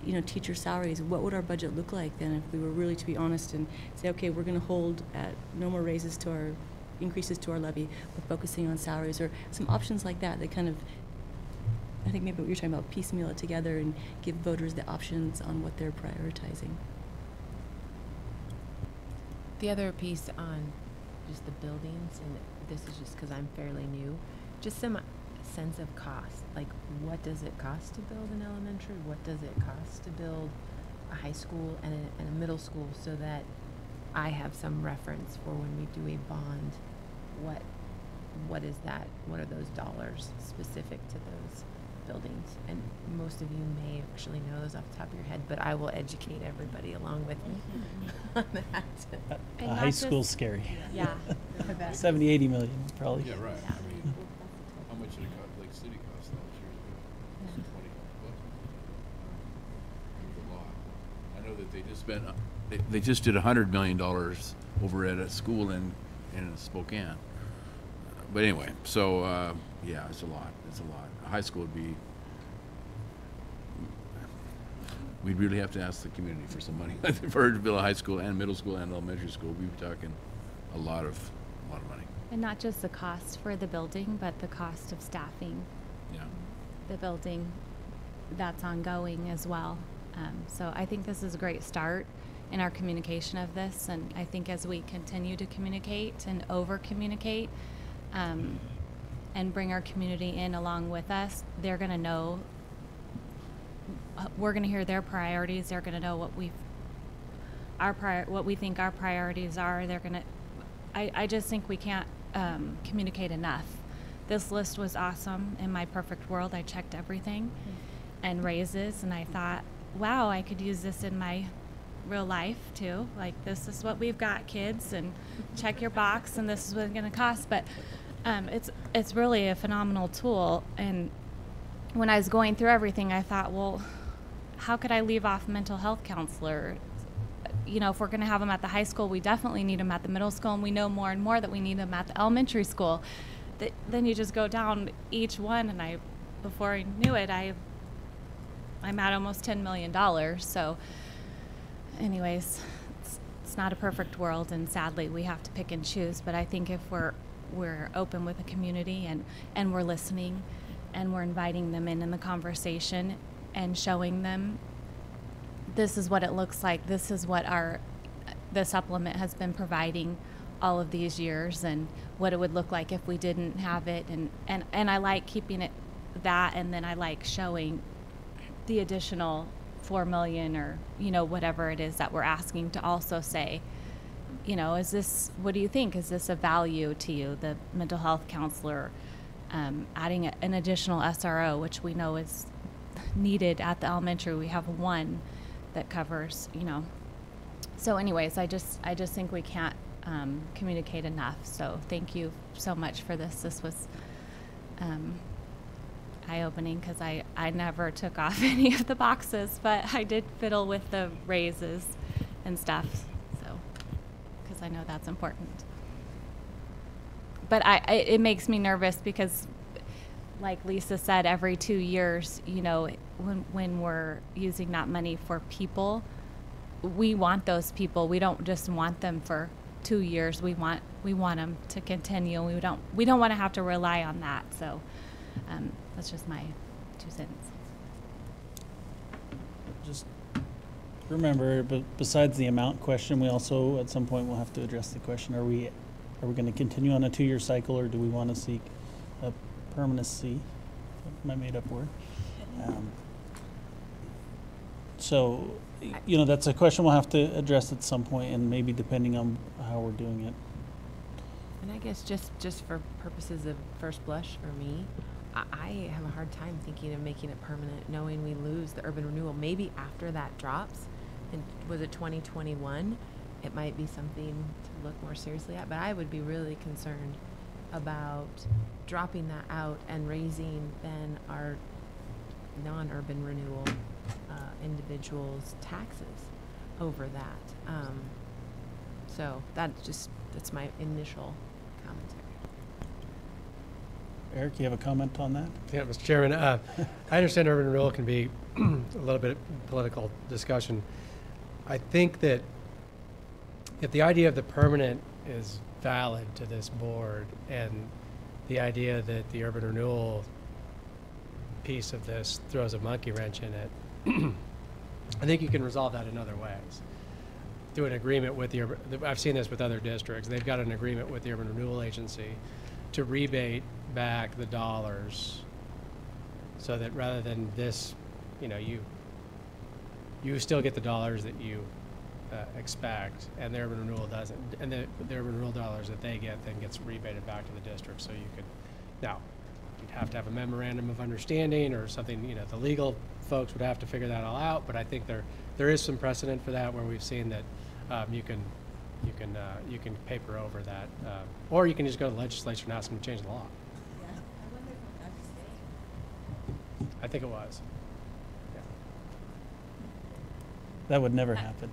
you know, teacher salaries. What would our budget look like then if we were really to be honest and say, okay, we're going to hold at no more raises to our increases to our levy, we're focusing on salaries, or some options like that that kind of, I think maybe what you're talking about, piecemeal it together and give voters the options on what they're prioritizing. The other piece on just the buildings, and this is just because I'm fairly new, just some sense of cost. Like, what does it cost to build an elementary? What does it cost to build a high school and a middle school, so that I have some reference for when we do a bond? What is that? What are those dollars specific to those buildings? And most of you may actually know those off the top of your head, but I will educate everybody along with me on that. A high school's scary. Yeah. 70, 80 million, probably. Yeah, right. I mean, how much did it cost, Lake City cost last year? It was $20 bucks. It was a lot. I know that they just spent, they just did $100 million over at a school in Spokane. But anyway, so, yeah, it's a lot. It's a lot. A high school would be, we'd really have to ask the community for some money. For her to build a high school and middle school and elementary school, we'd be talking a lot of money. And not just the cost for the building, but the cost of staffing Yeah. the building. That's ongoing as well. So I think this is a great start in our communication of this, and I think as we continue to communicate and over-communicate, and bring our community in along with us, they're going to know, we're going to hear their priorities, they're going to know what we think our priorities are. They're going to, I just think we can't communicate enough. This list was awesome. In my perfect world, I checked everything and raises, and I thought, wow, I could use this in my real life too. Like, this is what we've got, kids, and check your box, and this is what it's going to cost. But it's really a phenomenal tool. And when I was going through everything, I thought, well, how could I leave off mental health counselor? You know, if we're going to have them at the high school, we definitely need them at the middle school, and we know more and more that we need them at the elementary school. Then you just go down each one, and before I knew it, I'm at almost $10 million. So anyways, it's not a perfect world, and sadly we have to pick and choose. But I think if we're open with the community and we're listening and we're inviting them in the conversation and showing them this is what it looks like, this is what the supplement has been providing all of these years, and what it would look like if we didn't have it, and I like keeping it that, and then I like showing the additional $4 million, or, you know, whatever it is that we're asking, to also say, you know, what do you think? Is this a value to you? The mental health counselor, adding an additional SRO, which we know is needed at the elementary. We have one that covers, you know. So anyways, I just think we can't communicate enough. So thank you so much for this. This was eye-opening, because I never took off any of the boxes, but I did fiddle with the raises and stuff, so, because I know that's important. But it makes me nervous, because like Lisa said, every 2 years, you know, when we're using that money for people, we want those people. We don't just want them for 2 years. We want them to continue. We don't want to have to rely on that. So that's just my 2 cents. Just remember, but besides the amount question, we also at some point will have to address the question: Are we going to continue on a 2-year cycle, or do we want to seek a permanency? My made-up word. So, you know, that's a question we'll have to address at some point, and maybe depending on how we're doing it. And I guess just for purposes of first blush for me, I have a hard time thinking of making it permanent, knowing we lose the urban renewal. Maybe after that drops, and was it 2021? It might be something to look more seriously at. But I would be really concerned about dropping that out and raising then our non-urban renewal individuals' taxes over that. So that's my initial commentary. Eric, you have a comment on that? Yeah, Mr. Chairman, I understand urban renewal can be a little bit political discussion. I think that if the idea of the permanent is valid to this board, and the idea that the urban renewal piece of this throws a monkey wrench in it, I think you can resolve that in other ways. Through an agreement with the urban, I've seen this with other districts. They've got an agreement with the urban renewal agency to rebate back the dollars, so that rather than this, you know, you still get the dollars that you expect, and the urban renewal doesn't, and the urban renewal dollars that they get then gets rebated back to the district. So you could, now, you'd have to have a memorandum of understanding or something. You know, the legal folks would have to figure that all out. But I think there is some precedent for that, where we've seen that you can paper over that, or you can just go to the legislature and ask them to change the law. Yeah, I wonder if I'm staying. I think it was. Yeah. That would never happen.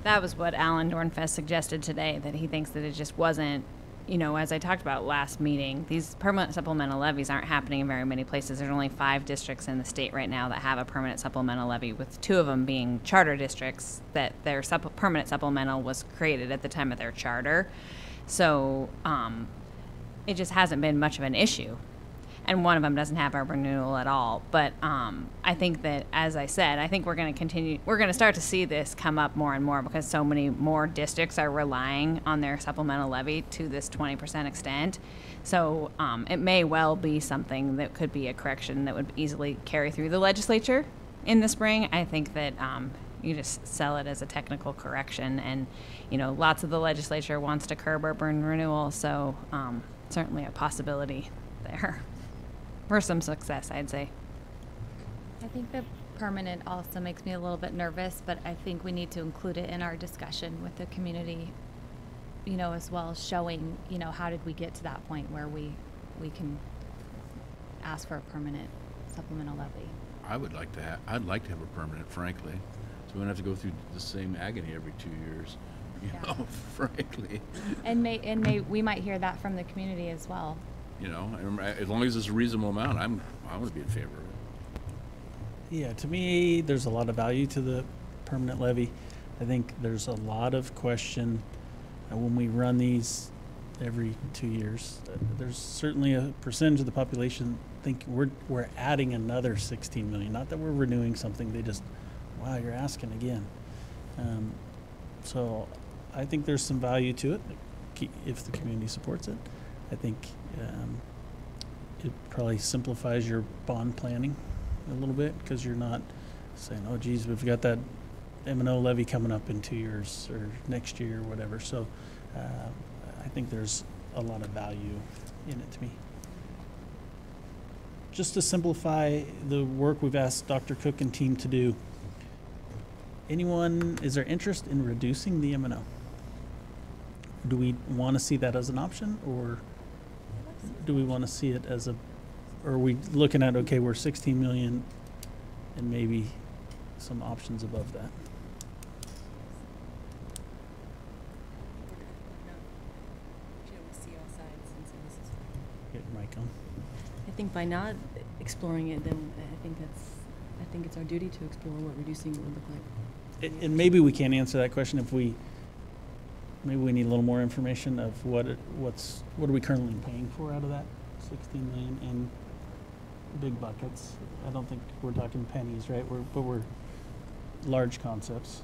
That was what Alan Dornfest suggested today, that he thinks that it just wasn't, you know, as I talked about last meeting, these permanent supplemental levies aren't happening in very many places. There's only 5 districts in the state right now that have a permanent supplemental levy, with 2 of them being charter districts that their permanent supplemental was created at the time of their charter. So it just hasn't been much of an issue. And one of them doesn't have urban renewal at all. But I think that, as I said, I think we're going to start to see this come up more and more, because so many more districts are relying on their supplemental levy to this 20% extent. So it may well be something that could be a correction that would easily carry through the legislature in the spring. I think that you just sell it as a technical correction, and, you know, lots of the legislature wants to curb urban renewal, so certainly a possibility there. For some success, I'd say. I think the permanent also makes me a little bit nervous, but I think we need to include it in our discussion with the community, you know, as well as showing, you know, how did we get to that point where we can ask for a permanent supplemental levy. I'd like to have a permanent, frankly, so we don't have to go through the same agony every 2 years, you know, frankly. And we might hear that from the community as well. You know, as long as it's a reasonable amount, I would be in favor of it. Yeah, to me, there's a lot of value to the permanent levy. I think there's a lot of question when we run these every 2 years. There's certainly a percentage of the population think we're adding another 16 million. Not that we're renewing something. They just, wow, you're asking again. So I think there's some value to it if the community supports it. I think it probably simplifies your bond planning a little bit, because you're not saying, oh, geez, we've got that M&O levy coming up in 2 years or next year or whatever. So I think there's a lot of value in it to me. Just to simplify the work we've asked Dr. Cook and team to do, is there interest in reducing the M&O? Do we want to see that as an option, or do we want to see it as or are we looking at, okay, we're 16 million and maybe some options above that? Get your mic on. I think by not exploring it, then I think it's our duty to explore what reducing it would look like. And maybe we can't answer that question if maybe we need a little more information of what are we currently paying for out of that 16 million in big buckets. I don't think we're talking pennies, right? But we're large concepts.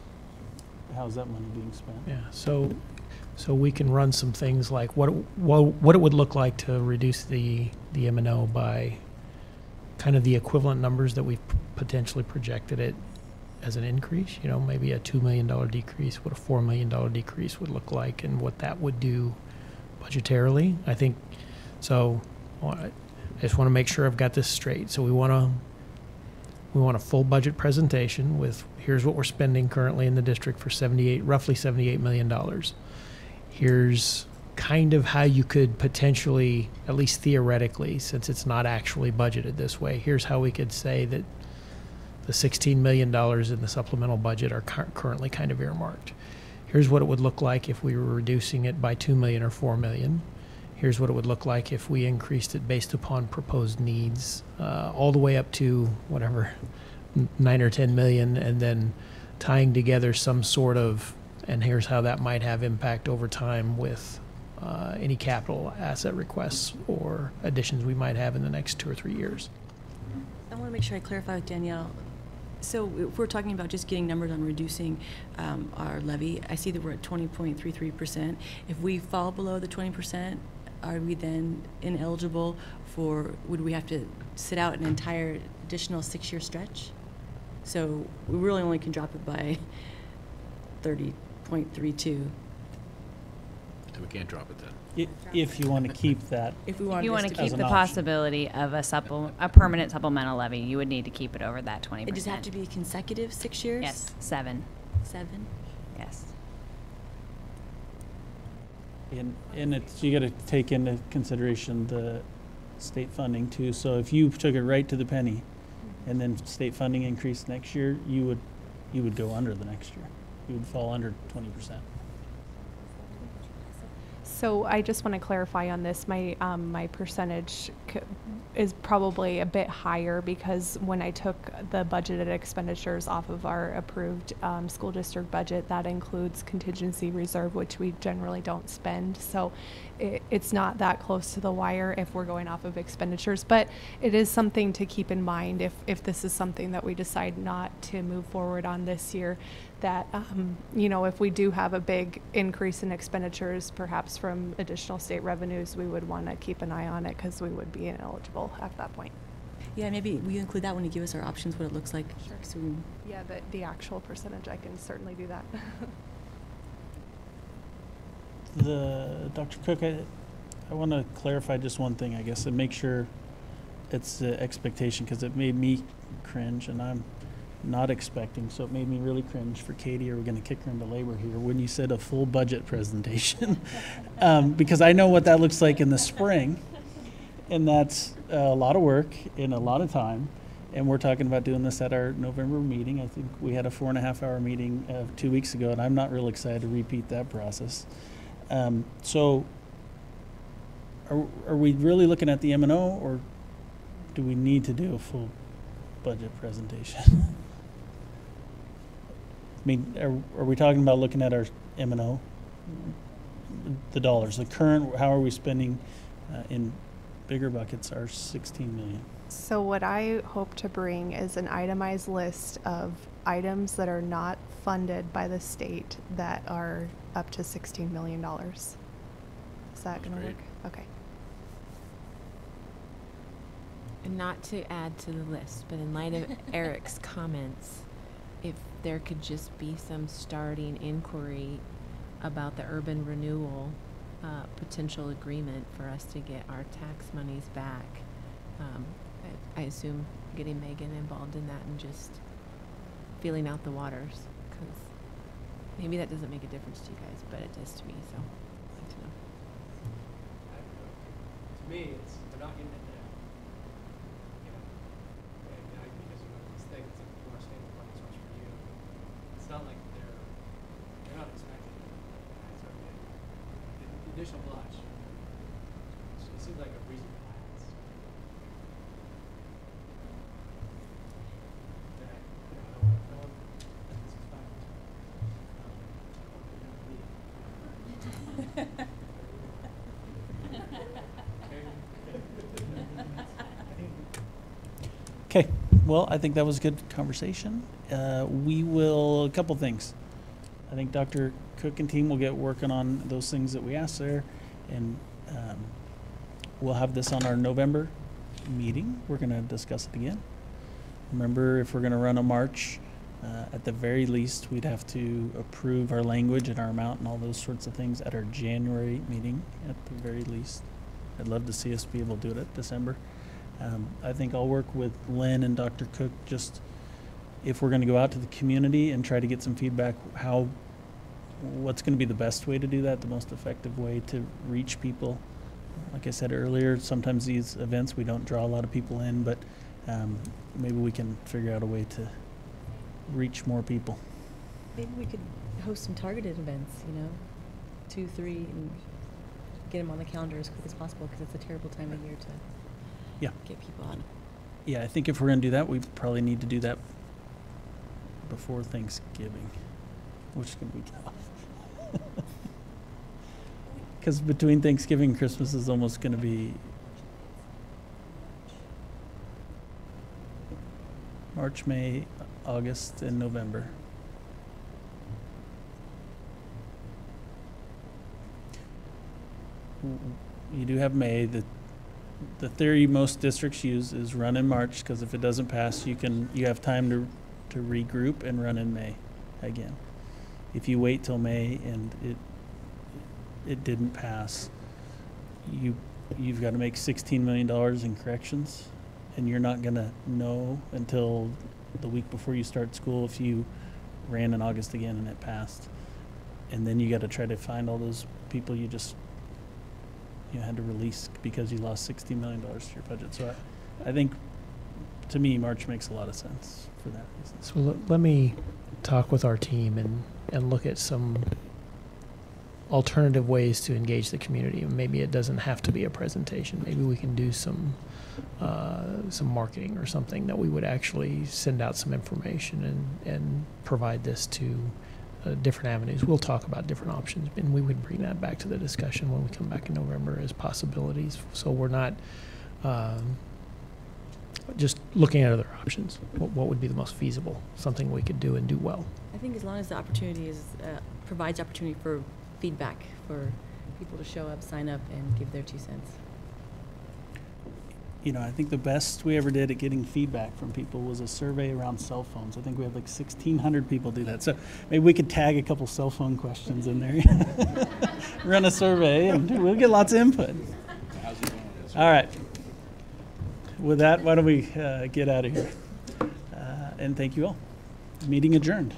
How's that money being spent? Yeah, so we can run some things like what it would look like to reduce the M&O by kind of the equivalent numbers that we've potentially projected it as an increase, you know, maybe a $2 million decrease, what a $4 million decrease would look like and what that would do budgetarily. I think, so I just want to make sure I've got this straight. So we want a full budget presentation with here's what we're spending currently in the district for roughly $78 million. Here's kind of how you could potentially, at least theoretically, since it's not actually budgeted this way, here's how we could say that the $16 million in the supplemental budget are currently kind of earmarked. Here's what it would look like if we were reducing it by $2 million or $4 million. Here's what it would look like if we increased it based upon proposed needs, all the way up to whatever, 9 or 10 million, and then tying together some sort of, and here's how that might have impact over time with any capital asset requests or additions we might have in the next 2 or 3 years. I want to make sure I clarify with Danielle. So if we're talking about just getting numbers on reducing our levy, I see that we're at 20.33%. If we fall below the 20%, are we then ineligible for, would we have to sit out an entire additional 6-year stretch? So we really only can drop it by 30.32. We can't drop it then. If you want to keep that. If we If want you want to to keep As an the option. possibility of a permanent supplemental levy, you would need to keep it over that 20%. it does have to be consecutive 6 years? Yes, 7. 7? Yes. And it's, you got to take into consideration the state funding too. So if you took it right to the penny and then state funding increased next year, you would go under the next year. You would fall under 20%. So I just want to clarify on this. My my percentage is probably a bit higher because when I took the budgeted expenditures off of our approved school district budget, that includes contingency reserve, which we generally don't spend. So it's not that close to the wire if we're going off of expenditures, but it is something to keep in mind if this is something that we decide not to move forward on this year, that you know, if we do have a big increase in expenditures, perhaps from additional state revenues, we would want to keep an eye on it because we would be ineligible at that point. Yeah, maybe we include that when you give us our options, what it looks like. Sure. So we, Yeah, the actual percentage, I can certainly do that. Dr. Cook, I want to clarify just one thing, I guess, and make sure it's the expectation, because it made me cringe, and I'm not expecting, so it made me really cringe for Katie, or we're going to kick her into labor here, when you said a full budget presentation. Because I know what that looks like in the spring, and that's a lot of work and a lot of time. And we're talking about doing this at our November meeting. I think we had a 4.5-hour meeting 2 weeks ago, and I'm not real excited to repeat that process. So are we really looking at the M&O, or do we need to do a full budget presentation? I mean, are we talking about looking at our M&O, the dollars, the current, how are we spending in bigger buckets, our 16 million? So what I hope to bring is an itemized list of items that are not funded by the state that are up to $16 million. Is that going to work? Okay. And not to add to the list, but in light of Eric's comments, if there could just be some starting inquiry about the urban renewal potential agreement for us to get our tax monies back. I assume getting Megan involved in that and just feeling out the waters, because maybe that doesn't make a difference to you guys, but it does to me, so I'd like to know. To me, it's, we're not getting it now. You know, and because you know, this thing, it's like more stable funding source for you. It's not like they're not expecting it. So the initial blush, it seems like a reasonable ask. That, you know, I don't want this is fine. Okay, well, I think that was a good conversation. We will, a couple things. I think Dr. Cook and team will get working on those things that we asked there, and we'll have this on our November meeting. We're going to discuss it again. Remember, if we're going to run a march, At the very least, we'd have to approve our language and our amount and all those sorts of things at our January meeting, at the very least. I'd love to see us be able to do it at December. I think I'll work with Lynn and Dr. Cook, just if we're going to go out to the community and try to get some feedback, what's going to be the best way to do that, the most effective way to reach people. Like I said earlier, sometimes these events we don't draw a lot of people in, but maybe we can figure out a way to reach more people. Maybe we could host some targeted events, 2, 3, and get them on the calendar as quick as possible, because it's a terrible time of year to get people on. Yeah, I think if we're going to do that, we probably need to do that before Thanksgiving, which is going to be tough. Because between Thanksgiving and Christmas is almost going to be March, May, August, and November. You do have May. The theory most districts use is run in March, because if it doesn't pass, you have time to regroup and run in May again. If you wait till May and it didn't pass, you've got to make $16 million in corrections, and you're not going to know until the week before you start school if you ran in August again and it passed. And then you got to try to find all those people you had to release because you lost $16 million to your budget. So I think, to me, March makes a lot of sense for that reason. So let me talk with our team and look at some alternative ways to engage the community. Maybe it doesn't have to be a presentation. Maybe we can do some marketing or something that we would actually send out some information and provide this to different avenues. We'll talk about different options, and we would bring that back to the discussion when we come back in November as possibilities. So we're not just looking at other options. What would be the most feasible, something we could do and do well? I think as long as the opportunity provides opportunity for feedback, for people to show up, sign up, and give their 2 cents. I think the best we ever did at getting feedback from people was a survey around cell phones. I think we had like 1,600 people do that. So maybe we could tag a couple cell phone questions in there, run a survey, and we'll get lots of input. All right. With that, why don't we get out of here? And thank you all. Meeting adjourned.